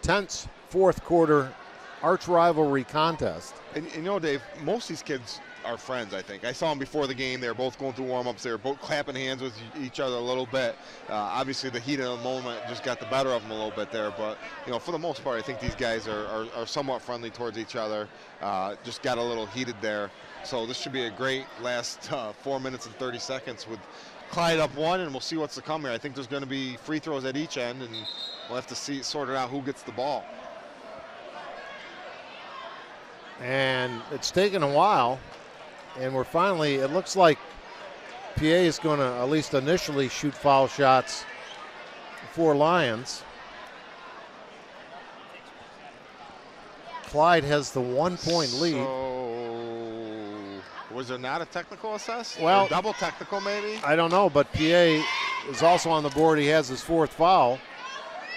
tense fourth quarter arch rivalry contest. And Dave, most of these kids are friends, I think. I saw them before the game. They were both going through warm-ups. They were both clapping hands with each other a little bit. Obviously, the heat of the moment just got the better of them a little bit there. But, for the most part, I think these guys are somewhat friendly towards each other. Just got a little heated there. So this should be a great last 4 minutes and 30 seconds with Clyde up 1, and we'll see what's to come here. I think there's going to be free throws at each end, and we'll have to sort it out who gets the ball. And it's taken a while. And we're finally, it looks like PA is going to at least initially shoot foul shots for Lions. Clyde has the 1-point lead. So, was there not a technical assess? Well, or double technical maybe? I don't know, but PA is also on the board. He has his 4th foul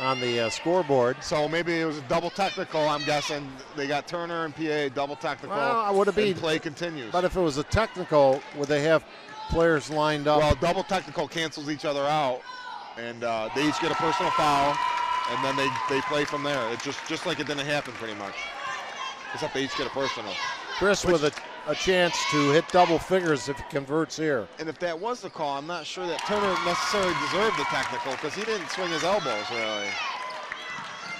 on the scoreboard. So maybe it was a double technical, I'm guessing. They got Turner and PA double technical. Well, would it be? Play continues. But if it was a technical, would they have players lined up? Well, double technical cancels each other out, and they each get a personal foul, and then they play from there. It's just like it didn't happen pretty much, except they each get a personal. Chris with a chance to hit double figures if he converts here. And if that was the call, I'm not sure that Turner necessarily deserved the technical because he didn't swing his elbows really.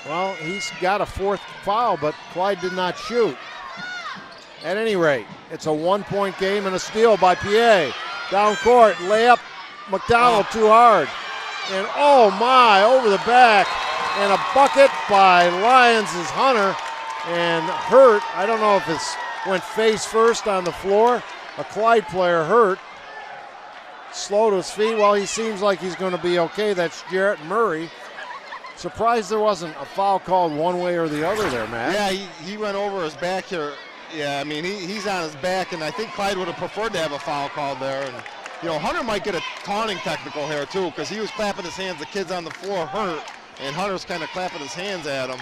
Well, he's got a 4th foul, but Clyde did not shoot. At any rate, it's a 1-point game and a steal by PA. Down court, layup, McDonald too hard. And oh my, over the back. And a bucket by Lyons' Hunter. And hurt, I don't know if it's went face first on the floor. A Clyde player hurt. Slow to his feet. Well, he seems like he's going to be okay. That's Jarrett Murray. Surprised there wasn't a foul called one way or the other there, Matt. Yeah, he went over his back here. Yeah, I mean, he's on his back, and I think Clyde would have preferred to have a foul called there. And, Hunter might get a taunting technical here, too, because he was clapping his hands. The kid's on the floor hurt, and Hunter's kind of clapping his hands at him,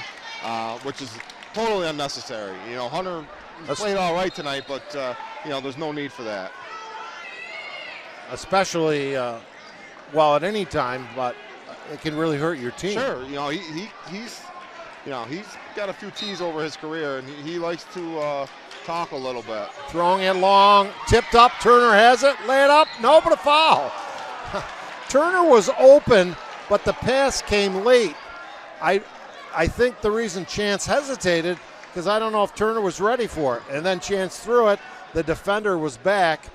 which is totally unnecessary. Hunter played all right tonight, but, there's no need for that. Especially, at any time, but it can really hurt your team. Sure, he's got a few T's over his career, and he likes to talk a little bit. Throwing it long, tipped up, Turner has it, lay it up, no, but a foul. Turner was open, but the pass came late. I think the reason Chance hesitated, because I don't know if Turner was ready for it, and then Chance threw it, the defender was back,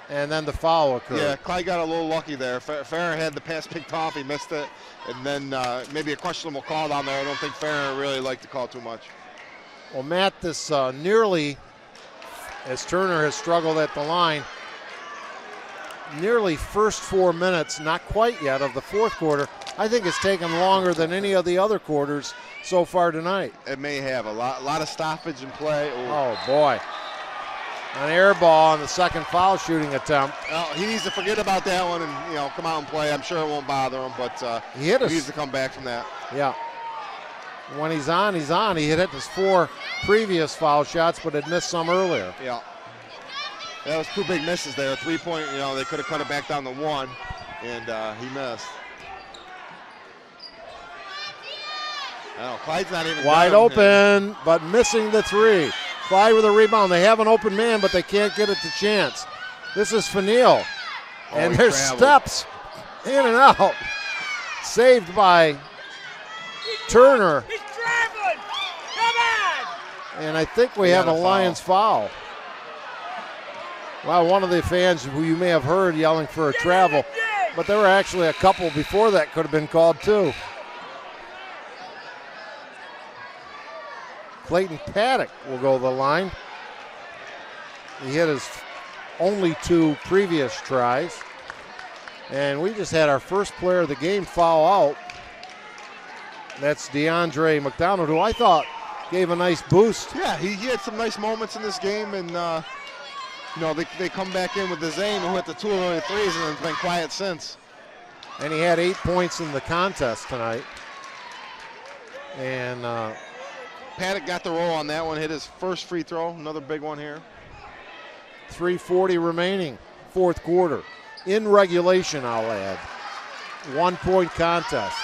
and then the foul occurred. Yeah, Clyde got a little lucky there. Farrer had the pass picked off, he missed it, and then maybe a questionable call down there. I don't think Farrer really liked the call too much. Well, Matt, this nearly, as Turner has struggled at the line, nearly first 4 minutes, not quite yet, of the fourth quarter, I think it's taken longer than any of the other quarters so far tonight. It may have a lot of stoppage in play. Ooh. Oh, boy. An air ball on the second foul shooting attempt. Well, he needs to forget about that one and, come out and play. I'm sure it won't bother him, but he needs to come back from that. Yeah. When he's on, he's on. He hit his 4 previous foul shots, but had missed some earlier. Yeah. That was 2 big misses there. 3-point, they could have cut it back down to 1, and he missed. Clyde's not even wide open, but missing the 3. Clyde with a rebound. They have an open man, but they can't get it to Chance. This is Fanil. And there's steps in and out. Saved by Turner. He's traveling. Come on. And I think we have a Lions foul. Well, one of the fans who you may have heard yelling for a travel, but there were actually a couple before that could have been called too. Clayton Paddock will go to the line. He hit his only 2 previous tries. And we just had our first player of the game foul out. That's DeAndre McDonald, who I thought gave a nice boost. Yeah, he had some nice moments in this game, and they come back in with the Zane, who hit the 2 early threes, and it's been quiet since. And he had 8 points in the contest tonight. And Paddock got the roll on that one, hit his first free throw, another big one here. 3:40 remaining, fourth quarter. In regulation, I'll add. 1-point contest.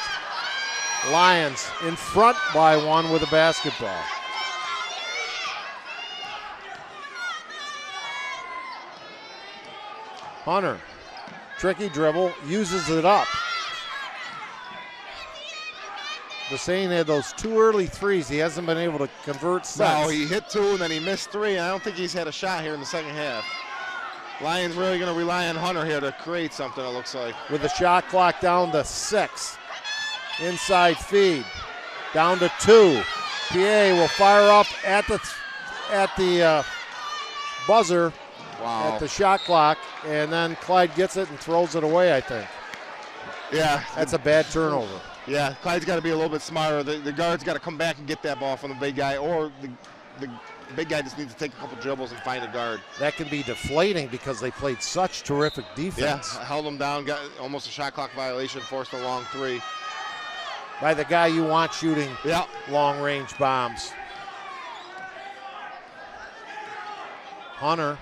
Lions in front by 1 with a basketball. Hunter, tricky dribble, uses it up. Desane had those 2 early threes. He hasn't been able to convert since. No, he hit 2 and then he missed 3. I don't think he's had a shot here in the second half. Lions really going to rely on Hunter here to create something, it looks like. With the shot clock down to 6. Inside feed. Down to 2. PA will fire up at the buzzer. Wow. At the shot clock, and then Clyde gets it and throws it away, I think. Yeah. That's a bad turnover. Yeah, Clyde's got to be a little bit smarter. The guard's got to come back and get that ball from the big guy, or the big guy just needs to take a couple dribbles and find a guard. That can be deflating because they played such terrific defense. Yeah, held them down, got almost a shot clock violation, forced a long 3. By the guy you want shooting long-range bombs. Hunter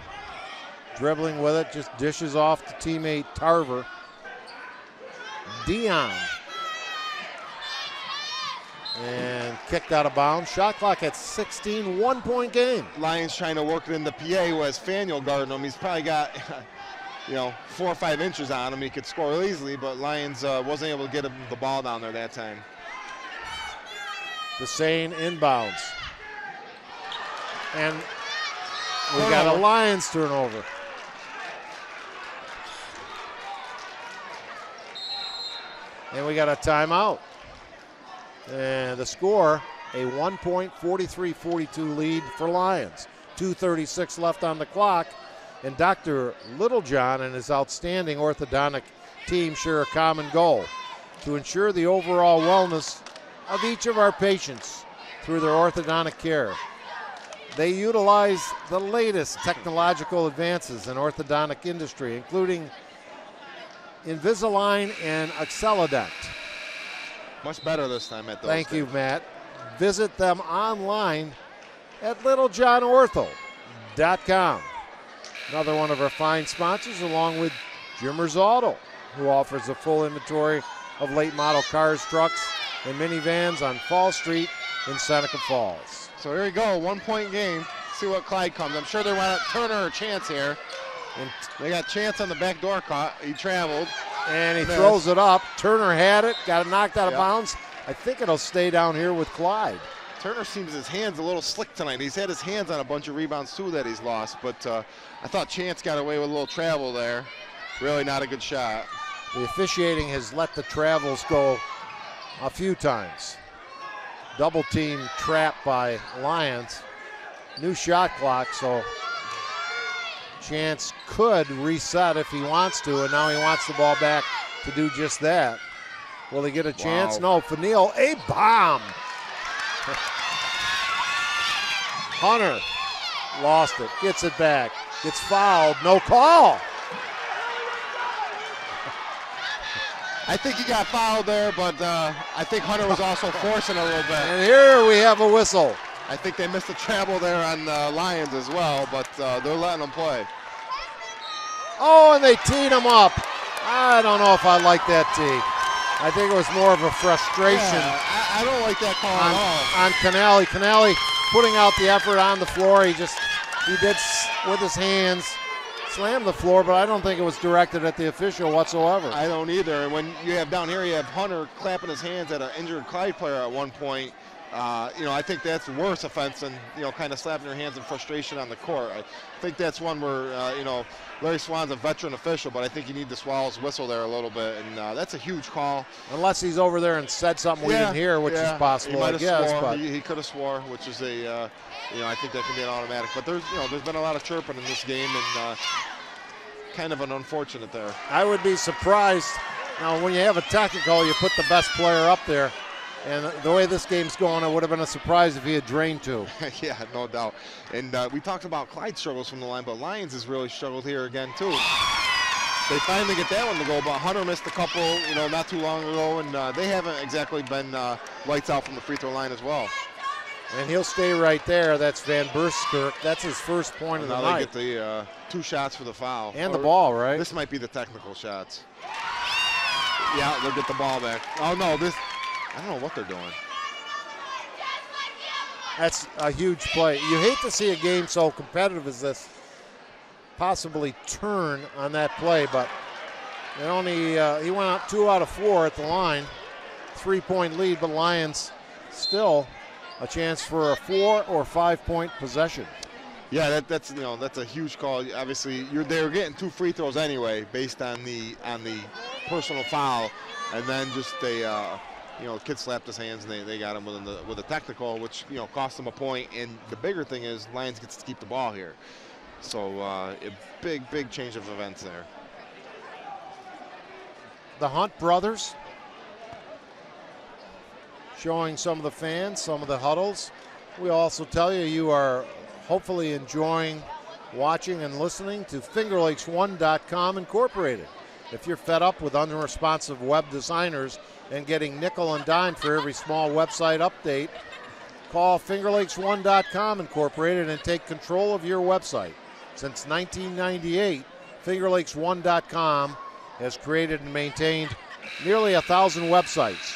dribbling with it, just dishes off to teammate Tarver. Dion. And kicked out of bounds. Shot clock at 16, 1-point game. Lions trying to work it in the PA who has Faneuil guarding him. He's probably got 4 or 5 inches on him. He could score easily, but Lions wasn't able to get him the ball down there that time. Desane inbounds. And we got a Lions turnover. And we got a timeout. And the score, a 1-point, 43-42 lead for Lions. 2:36 left on the clock. And Dr. Littlejohn and his outstanding orthodontic team share a common goal: to ensure the overall wellness of each of our patients through their orthodontic care. They utilize the latest technological advances in orthodontic industry, including Invisalign and Accellodent. Much better this time at those. Thank you, Matt. Visit them online at littlejohnortho.com. Another one of our fine sponsors, along with Jimmer's Auto, who offers a full inventory of late model cars, trucks, and minivans on Fall Street in Seneca Falls. So here we go, 1-point game. See what Clyde comes. I'm sure they want Turner a chance here. And they got Chance on the back door cut. He traveled. And he throws it up. Turner had it, got it knocked out of bounds. I think it'll stay down here with Clyde. Turner seems his hands a little slick tonight. He's had his hands on a bunch of rebounds too that he's lost, but I thought Chance got away with a little travel there. Really not a good shot. The officiating has let the travels go a few times. Double team trap by Lions. New shot clock, so Chance could reset if he wants to, and now he wants the ball back to do just that. Will he get a chance? Wow. No, Fanil, a bomb. Hunter lost it, gets it back, gets fouled, no call. I think he got fouled there, but I think Hunter was also forcing a little bit. And here we have a whistle. I think they missed a travel there on the Lions as well, but they're letting them play. Oh, and they teed him up. I don't know if I like that tee. I think it was more of a frustration. Yeah, I don't like that call at all. On Canale. Canale putting out the effort on the floor. He did with his hands slam the floor, but I don't think it was directed at the official whatsoever. I don't either. And when you have down here, you have Hunter clapping his hands at an injured Clyde player at one point. I think that's worse offense than, kind of slapping your hands in frustration on the court. I think that's one where, Larry Swan's a veteran official, but I think you need to swallow his whistle there a little bit, and that's a huge call. Unless he's over there and said something we didn't hear, which is possible, I guess. But he could have swore, which is I think that can be an automatic. But there's been a lot of chirping in this game, and kind of an unfortunate there. I would be surprised. Now, when you have a technical, you put the best player up there. And the way this game's going, it would have been a surprise if he had drained 2. Yeah, no doubt. And we talked about Clyde struggles from the line, but Lyons has really struggled here again, too. They finally get that one to go, but Hunter missed a couple, not too long ago, and they haven't exactly been lights out from the free throw line as well. And he'll stay right there. That's Van Buskirk. That's his first point of the night. Now they get the 2 shots for the foul. And the ball, right? This might be the technical shots. Yeah, they'll get the ball back. Oh, no, I don't know what they're doing. That's a huge play. You hate to see a game so competitive as this possibly turn on that play, but it only he went out 2 out of 4 at the line. 3-point lead, but Lions still a chance for a 4 or 5-point possession. Yeah, that's a huge call. Obviously, they were getting 2 free throws anyway, based on the personal foul, and then just kid slapped his hands and they got him with a technical, which cost them a point. And the bigger thing is Lions gets to keep the ball here, so a big change of events there. The Hunt brothers showing some of the fans, some of the huddles. We also tell you are hopefully enjoying watching and listening to FingerLakes1.com Incorporated. If you're fed up with unresponsive web designers and getting nickel and dime for every small website update, call FingerLakes1.com Incorporated and take control of your website. Since 1998, FingerLakes1.com has created and maintained nearly 1,000 websites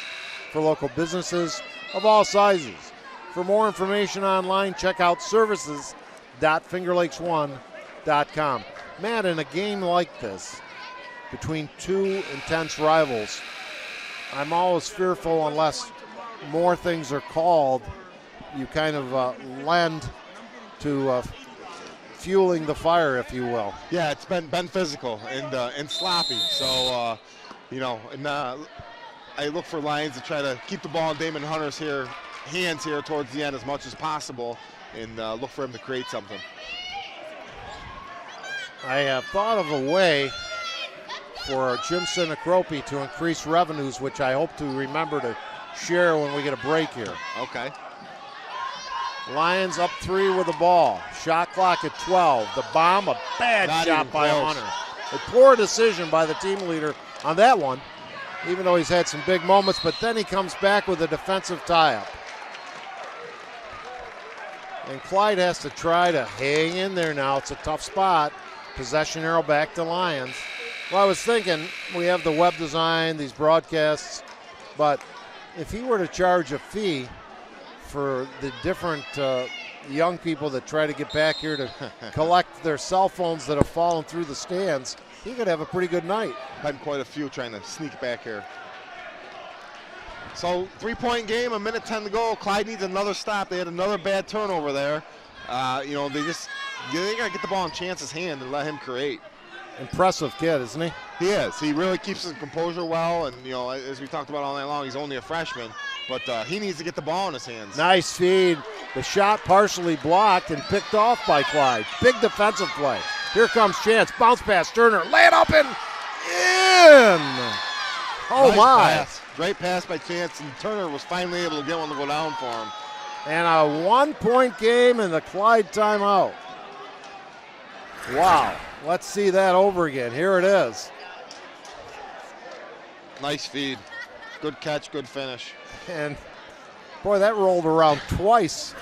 for local businesses of all sizes. For more information online, check out services.fingerlakes1.com. Matt, in a game like this, between 2 intense rivals, I'm always fearful unless more things are called, you kind of lend to fueling the fire, if you will. Yeah, it's been physical and sloppy. So, I look for Lions to try to keep the ball in Damon Hunter's hands here towards the end as much as possible, and look for him to create something. I have thought of a way for Jim Sinacropi to increase revenues, which I hope to remember to share when we get a break here. Okay. Lions up 3 with the ball. Shot clock at 12. The bomb, a bad shot by Hunter. A poor decision by the team leader on that one, even though he's had some big moments, but then he comes back with a defensive tie-up. And Clyde has to try to hang in there now. It's a tough spot. Possession arrow back to Lions. Well, I was thinking, we have the web design, these broadcasts, but if he were to charge a fee for the different young people that try to get back here to collect their cell phones that have fallen through the stands, he could have a pretty good night. Had quite a few trying to sneak back here. So 3-point game, 1:10 to go. Clyde needs another stop. They had another bad turnover there. They got to get the ball in Chance's hand and let him create. Impressive kid, isn't he? He is. He really keeps his composure well, and as we talked about all night long, he's only a freshman, but he needs to get the ball in his hands. Nice feed. The shot partially blocked and picked off by Clyde. Big defensive play. Here comes Chance. Bounce pass. Turner. Lay it up and in. Oh, nice my. Pass. Great pass by Chance, and Turner was finally able to get one to go down for him. And a 1-point game in the Clyde timeout. Wow. Let's see that over again. Here it is. Nice feed. Good catch, good finish. And, boy, that rolled around twice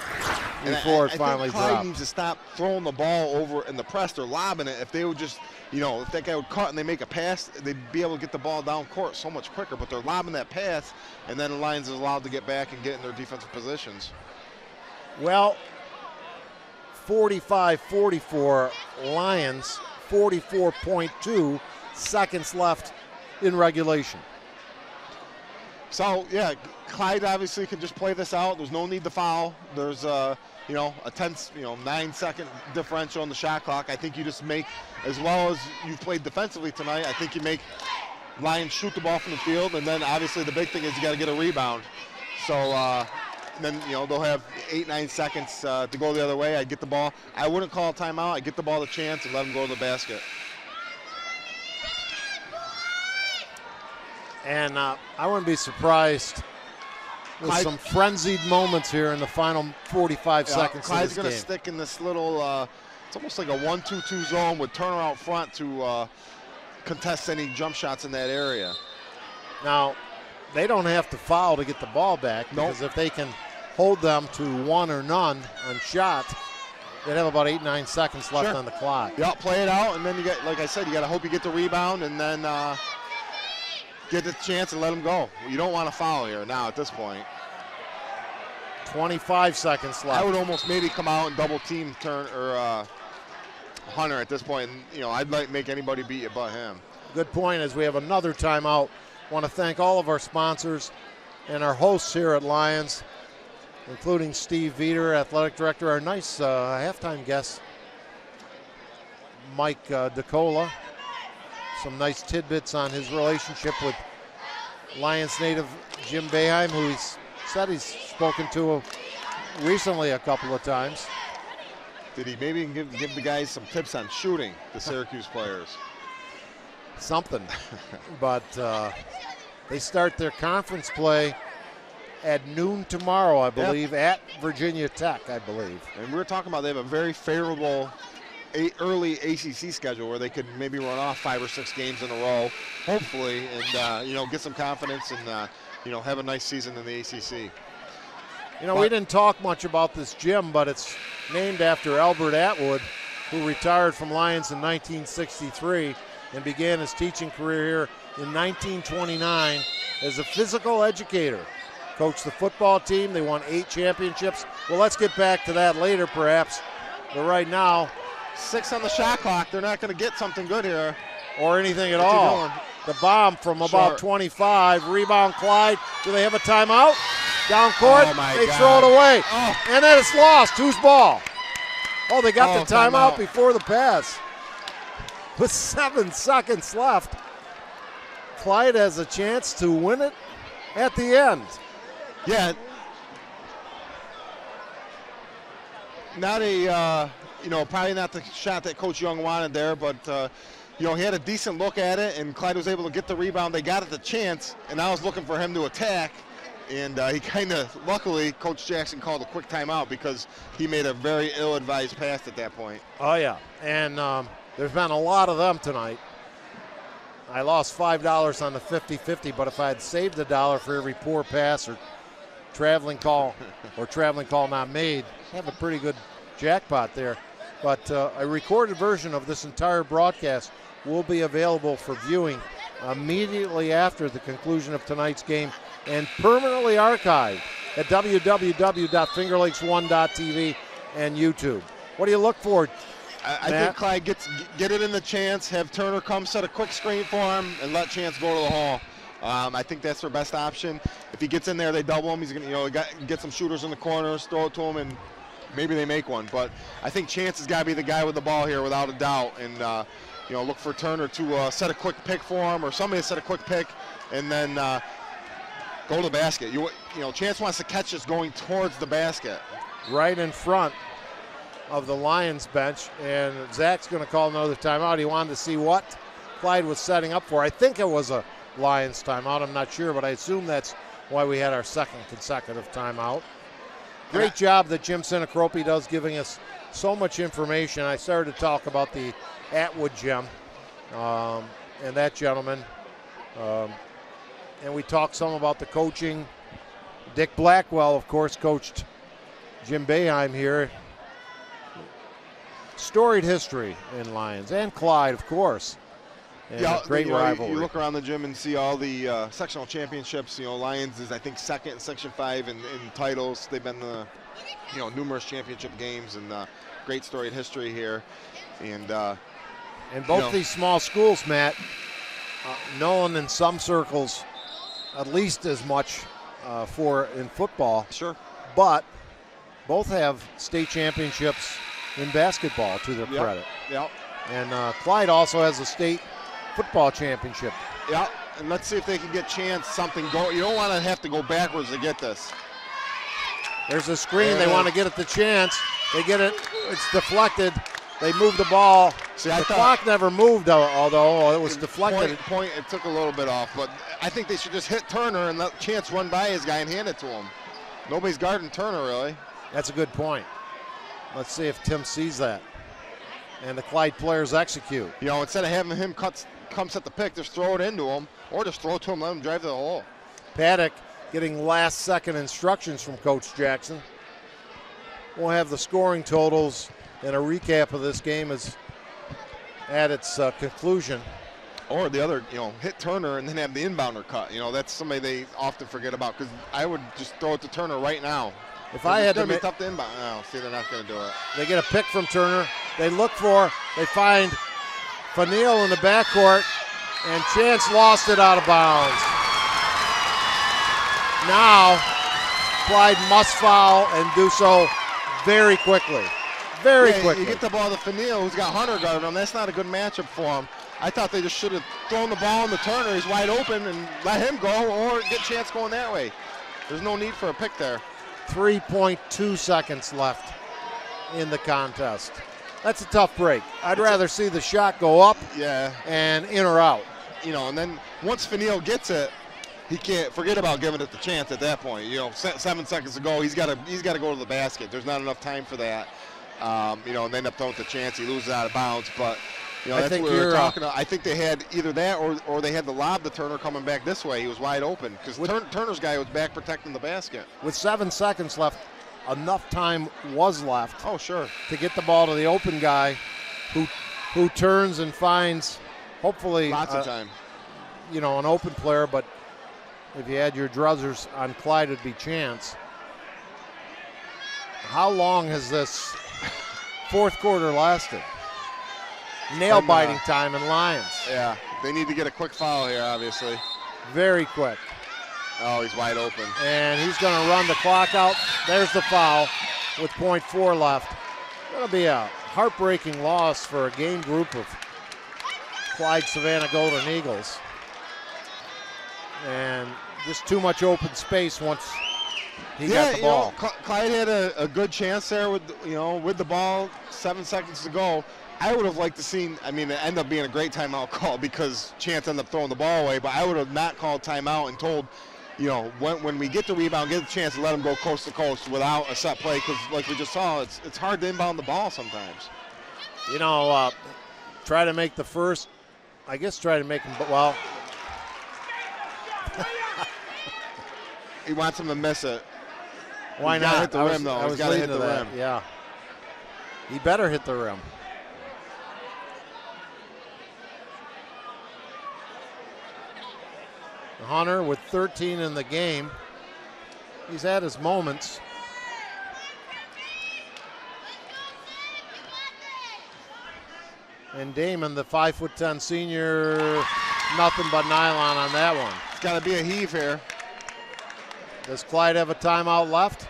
before it finally I think Clyde dropped. needs to stop throwing the ball over in the press or lobbing it. If they would just, if that guy would cut and they make a pass, they'd be able to get the ball down court so much quicker. But they're lobbing that pass, and then the Lions is allowed to get back and get in their defensive positions. Well, 45-44 Lions, 44.2 seconds left in regulation. So, yeah, Clyde obviously can just play this out. There's no need to foul. There's, a 9-second differential on the shot clock. I think you just make, as well as you've played defensively tonight, I think you make Lions shoot the ball from the field, and then obviously the big thing is you got to get a rebound. So, then, they'll have 8-9 seconds to go the other way. I get the ball. I wouldn't call a timeout. I get the ball to Chance and let him go to the basket. And I wouldn't be surprised with some frenzied moments here in the final 45 seconds Clyde's of this going to game. stick in this little, it's almost like a 1-2-2 zone with Turner out front to contest any jump shots in that area. Now, they don't have to foul to get the ball back because if they can hold them to 1 or none on shot, they'd have about 8-9 seconds left on the clock. Yeah, play it out, and then you get, like I said, you got to hope you get the rebound and then get the chance and let them go. You don't want to foul here now at this point. 25 seconds left. I would almost maybe come out and double team Hunter at this point. And, I'd like make anybody beat you but him. Good point as we have another timeout. Want to thank all of our sponsors and our hosts here at Lions, including Steve Veter, athletic director, our nice halftime guest, Mike DeCola. Some nice tidbits on his relationship with Lions native Jim Boeheim, who he's said he's spoken to recently a couple of times. Did he maybe give the guys some tips on shooting, the Syracuse players? Something. But they start their conference play at noon tomorrow, I believe, at Virginia Tech, I believe. And we were talking about they have a very favorable early ACC schedule where they could maybe run off 5 or 6 games in a row, hopefully, and get some confidence and have a nice season in the ACC. We didn't talk much about this gym, but it's named after Albert Atwood, who retired from Lions in 1963 and began his teaching career here in 1929 as a physical educator. Coached the football team. They won 8 championships. Well, let's get back to that later, perhaps. But right now, 6 on the shot clock. They're not going to get something good here. Or anything at all. The bomb from about 25. Rebound, Clyde. Do they have a timeout? Down court. They throw it away. Oh. And then it's lost. Whose ball? Oh, they got the timeout before the pass. With 7 seconds left, Clyde has a chance to win it at the end. Yeah. Not a, probably not the shot that Coach Young wanted there, but, he had a decent look at it, and Clyde was able to get the rebound. They got it the chance, and I was looking for him to attack, and he kind of, luckily, Coach Jackson called a quick timeout because he made a very ill-advised pass at that point. Oh, yeah, and there's been a lot of them tonight. I lost $5 on the 50-50, but if I had saved $1 for every poor pass or traveling call not made, I have a pretty good jackpot there. But a recorded version of this entire broadcast will be available for viewing immediately after the conclusion of tonight's game and permanently archived at www.fingerlakes1.tv and YouTube. What do you look for, I think Clyde get it in the chance, have Turner come set a quick screen for him, and let Chance go to the hole. I think that's their best option. If he gets in there, they double him. He's going to get some shooters in the corners, throw it to him, and maybe they make one. But I think Chance has got to be the guy with the ball here without a doubt. And, look for Turner to set a quick pick for him, or somebody to set a quick pick, and then go to the basket. Chance wants to catch this going towards the basket. Right in front of the Lions bench, and Zach's going to call another timeout. He wanted to see what Clyde was setting up for. I think it was a Lions timeout. I'm not sure, but I assume that's why we had our second consecutive timeout. Great job that Jim Sinacropi does giving us so much information. I started to talk about the Atwood Gym and that gentleman. And we talked some about the coaching. Dick Blackwell, of course, coached Jim Boeheim here. Storied history in Lions, and Clyde, of course. And great rivalry. You look around the gym and see all the sectional championships. Lions is, I think, second in Section 5 in titles. They've been numerous championship games, and great storied history here. And both these small schools, Matt, known in some circles at least as much in football. Sure. But both have state championships in basketball to their credit. Yep. And Clyde also has a state football championship. Yeah, and let's see if they can get Chance something go. You don't want to have to go backwards to get this. There's a screen. They want to get it to Chance. They get it. It's deflected. They move the ball See, the clock never moved, although it was deflected. It took a little bit off, but I think they should just hit Turner and let Chance run by his guy and hand it to him. Nobody's guarding Turner, really. That's a good point. Let's see if Tim sees that. And the Clyde players execute. You know, instead of having him come set the pick, just throw it into him, or just throw it to him, let him drive to the hole. Paddock getting last-second instructions from Coach Jackson. We'll have the scoring totals and a recap of this game at its conclusion. Or the other, hit Turner and then have the inbounder cut. That's somebody they often forget about, because I would just throw it to Turner right now. If I had to be tough to inbound. No, see, they're not going to do it. They get a pick from Turner. They find Fanil in the backcourt, and Chance lost it out of bounds. Now, Clyde must foul and do so very quickly. Very quickly. You get the ball to Fanil, who's got Hunter guarding him. That's not a good matchup for him. I thought they just should have thrown the ball in the Turner. He's wide open, and let him go, or get Chance going that way. There's no need for a pick there. 3.2 seconds left in the contest. That's a tough break. I'd rather see the shot go up and in or out. And then once Fanil gets it, he can't forget about giving it to Chance at that point. 7 seconds to go, he's got to go to the basket. There's not enough time for that. And they end up throwing it to Chance. He loses out of bounds, but that's what we were talking about. I think they had either that or they had the lob to Turner coming back this way. He was wide open because Turner's guy was back protecting the basket. With 7 seconds left, enough time was left. Oh, sure. To get the ball to the open guy who turns and finds, hopefully, lots of time. An open player, but if you had your druthers on Clyde, it'd be Chance. How long has this fourth quarter lasted? Nail-biting time in Lions. Yeah, they need to get a quick foul here, obviously. Very quick. Oh, he's wide open. And he's going to run the clock out. There's the foul with .4 left. Going to be a heartbreaking loss for a game group of Clyde-Savannah Golden Eagles. And just too much open space once he got the ball. Clyde had a good chance there with the ball, 7 seconds to go. I would have liked to seen, it ended up being a great timeout call because Chance ended up throwing the ball away, but I would have not called timeout and told, when we get the rebound, get the chance to let him go coast to coast without a set play, because like we just saw, it's hard to inbound the ball sometimes. Try to make the first, try to make him, well. He wants him to miss it. Why not? Hit the rim, though. He's got to hit the rim. Yeah. He better hit the rim. Hunter with 13 in the game. He's had his moments. And Damon, the 5'10" senior, nothing but nylon on that one. It's got to be a heave here. Does Clyde have a timeout left?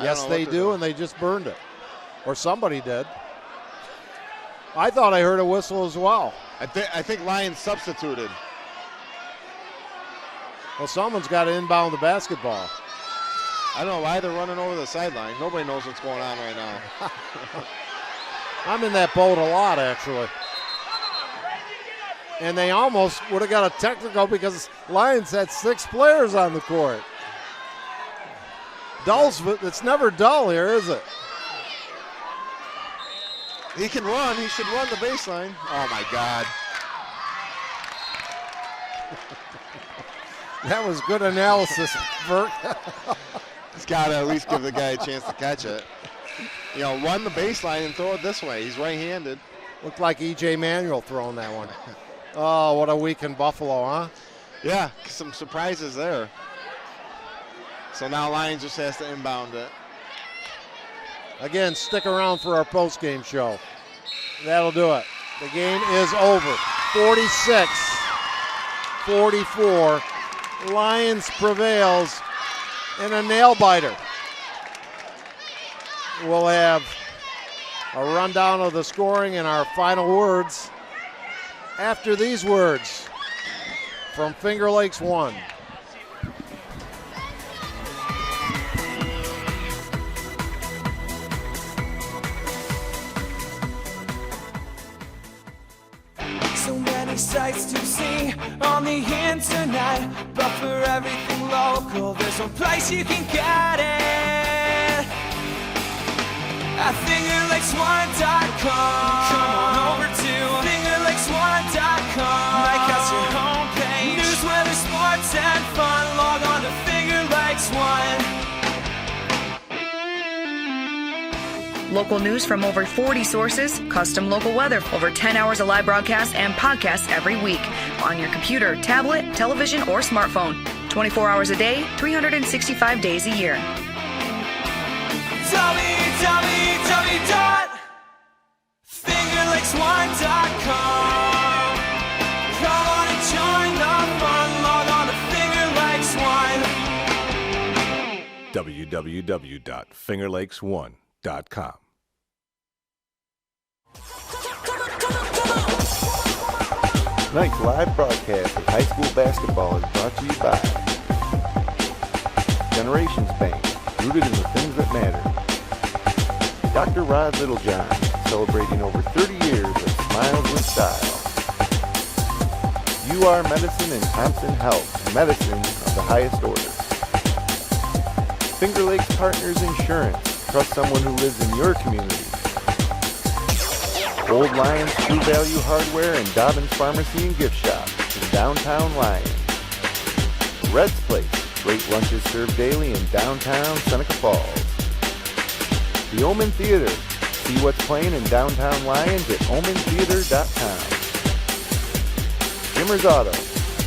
Yes, they do, and they just burned it. Or somebody did. I thought I heard a whistle as well. I think Lions substituted. Well, someone's got to inbound the basketball. I don't know why they're running over the sideline. Nobody knows what's going on right now. I'm in that boat a lot, actually. And they almost would have got a technical because Lions had 6 players on the court. It's never dull here, is it? He can run. He should run the baseline. Oh, my God. That was good analysis, Bert. He's got to at least give the guy a chance to catch it. Run the baseline and throw it this way. He's right-handed. Looked like E.J. Manuel throwing that one. Oh, what a week in Buffalo, huh? Yeah, some surprises there. So now Lions just has to inbound it. Again, stick around for our post-game show. That'll do it. The game is over. 46-44. Lions prevails in a nail-biter. We'll have a rundown of the scoring and our final words after these words from Finger Lakes 1. sights to see on the internet, but for everything local, there's one place you can get it. At fingerlakes1.com. Come on over to fingerlakes1.com. Make us your homepage. News, weather, sports, and fun. Log on to Finger Lakes One. Local news from over 40 sources, custom local weather, over 10 hours of live broadcasts and podcasts every week on your computer, tablet, television, or smartphone. 24 hours a day, 365 days a year. www.fingerlakes1.com. Come on and join the fun. Log on to Finger Lakes One. www.fingerlakes1.com. Tonight's live broadcast of high school basketball is brought to you by Generations Bank, rooted in the things that matter. Dr. Rod Littlejohn, celebrating over 30 years of smiles with style. UR Medicine and Thompson Health, medicine of the highest order. Finger Lakes Partners Insurance, trust someone who lives in your community. Old Lyons True Value Hardware and Dobbins Pharmacy and Gift Shop in downtown Lyons. Red's Place, great lunches served daily in downtown Seneca Falls. The Omen Theater, see what's playing in downtown Lyons at omentheater.com. Jimmer's Auto,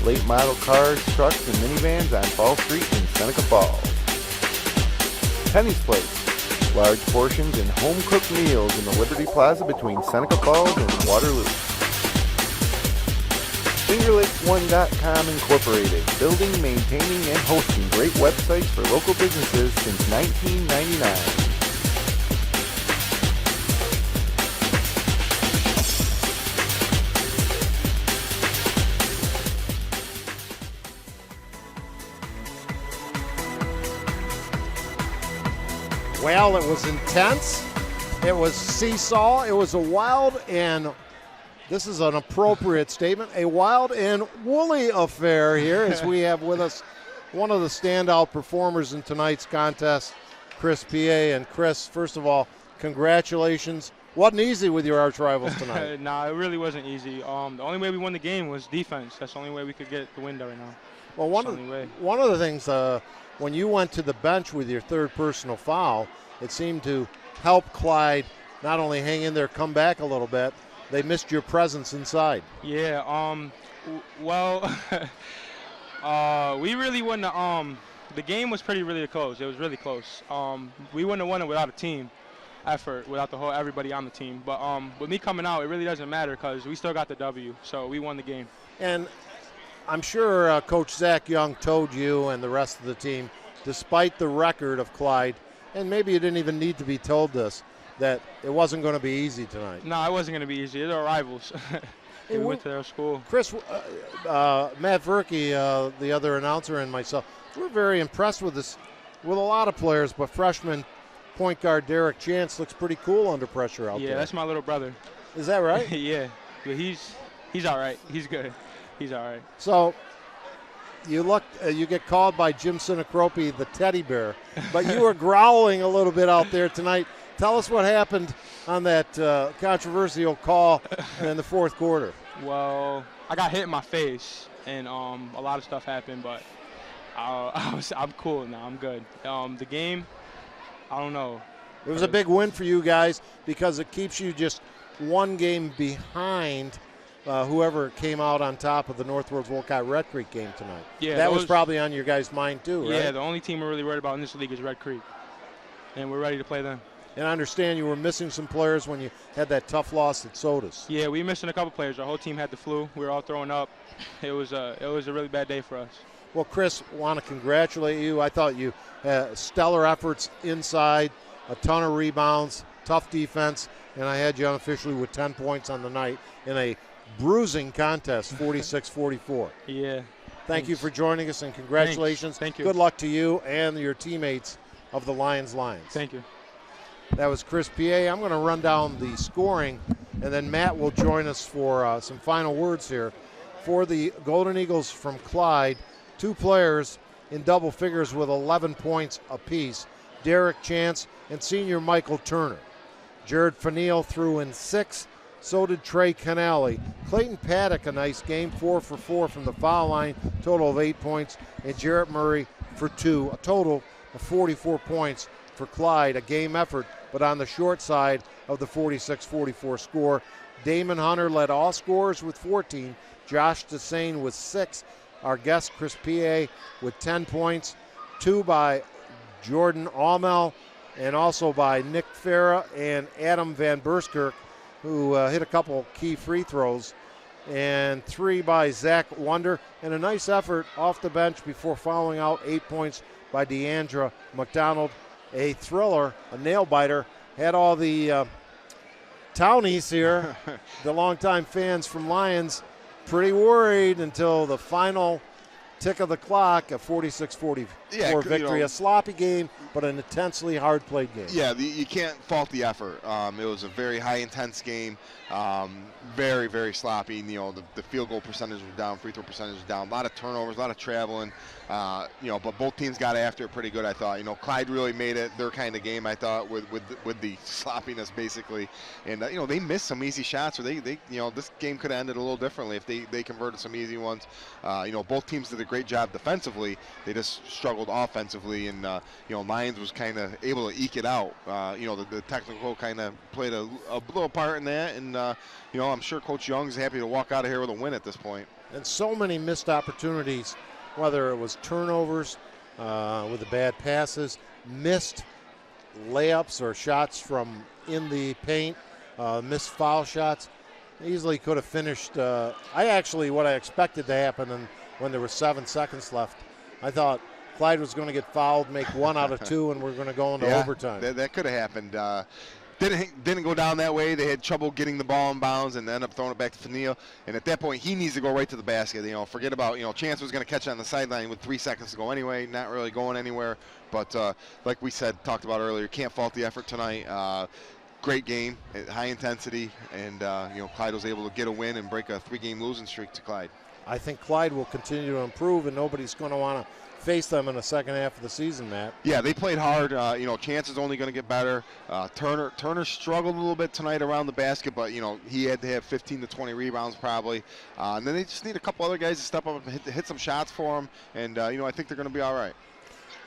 late model cars, trucks, and minivans on Fall Street in Seneca Falls. Penny's Place, large portions and home-cooked meals in the Liberty Plaza between Seneca Falls and Waterloo. FingerLakes1.com Incorporated, building, maintaining, and hosting great websites for local businesses since 1999. Well, it was intense. It was seesaw. It was a wild and, this is an appropriate statement, a wild and woolly affair here as we have with us one of the standout performers in tonight's contest, Chris P.A. And Chris, first of all, congratulations. Wasn't easy with your arch rivals tonight. Nah, it really wasn't easy. The only way we won the game was defense. That's the only way we could get the win right now. Well, one of the things, when you went to the bench with your third personal foul, it seemed to help Clyde not only hang in there, come back a little bit. They missed your presence inside. Yeah, well, we really wouldn't have, the game was really close. It was really close. We wouldn't have won it without a team effort, without everybody on the team. But with me coming out, it really doesn't matter because we still got the W, so we won the game. And I'm sure Coach Zach Young told you and the rest of the team, despite the record of Clyde, and maybe you didn't even need to be told this, that it wasn't going to be easy tonight. No, it wasn't going to be easy. They're rivals. We went to their school. Chris, Matt Verkey, the other announcer, and myself, we're very impressed with this, with a lot of players, but freshman point guard Derek Chance looks pretty cool under pressure out there. Yeah, that's my little brother. Is that right? Yeah, but he's all right. He's good. He's all right. So you get called by Jim Sinacropi the teddy bear, but you were growling a little bit out there tonight. Tell us what happened on that controversial call in the fourth quarter. Well, I got hit in my face, and a lot of stuff happened, but I'm cool now. I'm good. The game, I don't know. It was a big win for you guys because it keeps you just one game behind whoever came out on top of the Northwoods Wolcott Red Creek game tonight. Yeah, that was probably on your guys' mind too, right? Yeah, the only team we're really worried about in this league is Red Creek, and we're ready to play them. And I understand you were missing some players when you had that tough loss at Sodas. Yeah, we were missing a couple players. Our whole team had the flu. We were all throwing up. It was a really bad day for us. Well, Chris, want to congratulate you. I thought you had stellar efforts inside, a ton of rebounds, tough defense, and I had you unofficially with 10 points on the night in a bruising contest, 46-44. Yeah. Thank you for joining us, and congratulations. Thank you. Good luck to you and your teammates of the Lyons Lions. Thank you. That was Chris P.A. I'm going to run down the scoring, and then Matt will join us for some final words here for the Golden Eagles from Clyde. 2 players in double figures with 11 points apiece, Derek Chance and senior Michael Turner. Jared Fanil threw in 6, so did Trey Canale. Clayton Paddock, a nice game, 4 for 4 from the foul line, total of 8 points, and Jarrett Murray for 2, a total of 44 points for Clyde, a game effort, but on the short side of the 46-44 score. Damon Hunter led all scorers with 14, Josh Desane with 6, our guest Chris P.A. with 10 points, 2 by Jordan Almel, and also by Nick Farah and Adam Van Burskirk, who hit a couple key free throws, and 3 by Zach Wonder, and a nice effort off the bench before fouling out, 8 points by Deandra McDonald. A thriller, a nail-biter, had all the townies here, the longtime fans from Lyons, pretty worried until the final tick of the clock, a 46-44 victory. A sloppy game, but an intensely hard-played game. Yeah, you can't fault the effort. It was a very high-intense game, very, very sloppy. The field goal percentage was down, free throw percentage was down, a lot of turnovers, a lot of traveling. But both teams got after it pretty good, I thought. Clyde really made it their kind of game, I thought, with the sloppiness, basically. And, they missed some easy shots, or they this game could have ended a little differently if they converted some easy ones. Both teams did a great job defensively. They just struggled offensively, and, Lyons was kind of able to eke it out. The technical kind of played a little part in that, and, I'm sure Coach Young's happy to walk out of here with a win at this point. And so many missed opportunities, whether it was turnovers with the bad passes, missed layups or shots from in the paint, missed foul shots. Easily could have finished. What I expected to happen, and when there were 7 seconds left, I thought Clyde was going to get fouled, make 1 out of 2, and we're going to go into overtime. That could have happened. Didn't go down that way. They had trouble getting the ball in bounds and ended up throwing it back to Fanil. And at that point, he needs to go right to the basket. Forget about, Chance was going to catch it on the sideline with 3 seconds to go anyway, not really going anywhere. But like we talked about earlier, can't fault the effort tonight. Great game, high intensity, and Clyde was able to get a win and break a 3-game losing streak to Clyde. I think Clyde will continue to improve, and nobody's going to want to face them in the second half of the season, Matt. Yeah, they played hard. Chance is only going to get better. Turner struggled a little bit tonight around the basket, but he had to have 15 to 20 rebounds probably. And then they just need a couple other guys to step up and hit some shots for them. And I think they're going to be all right.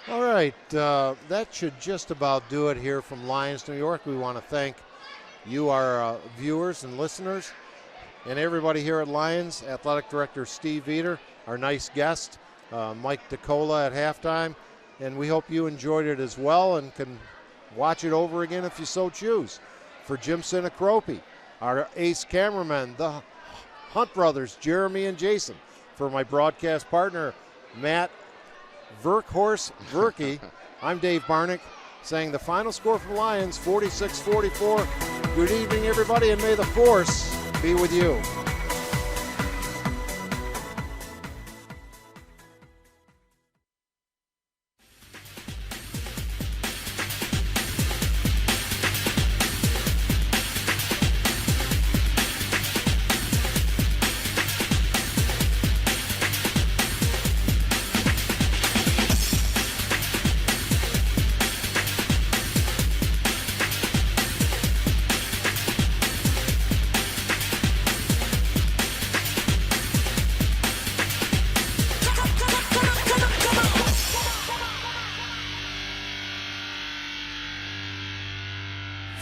All right, that should just about do it here from Lyons, New York. We want to thank you, our viewers and listeners, and everybody here at Lyons. Athletic Director Steve Veter, our nice guest, Mike DeCola at halftime, and we hope you enjoyed it as well and can watch it over again if you so choose. For Jim Sinacropi, our ace cameramen, the Hunt brothers, Jeremy and Jason. For my broadcast partner, Matt Verkhorse Verkey, I'm Dave Barnick, saying the final score for Lyons, 46-44. Good evening, everybody, and may the force be with you.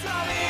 Tell me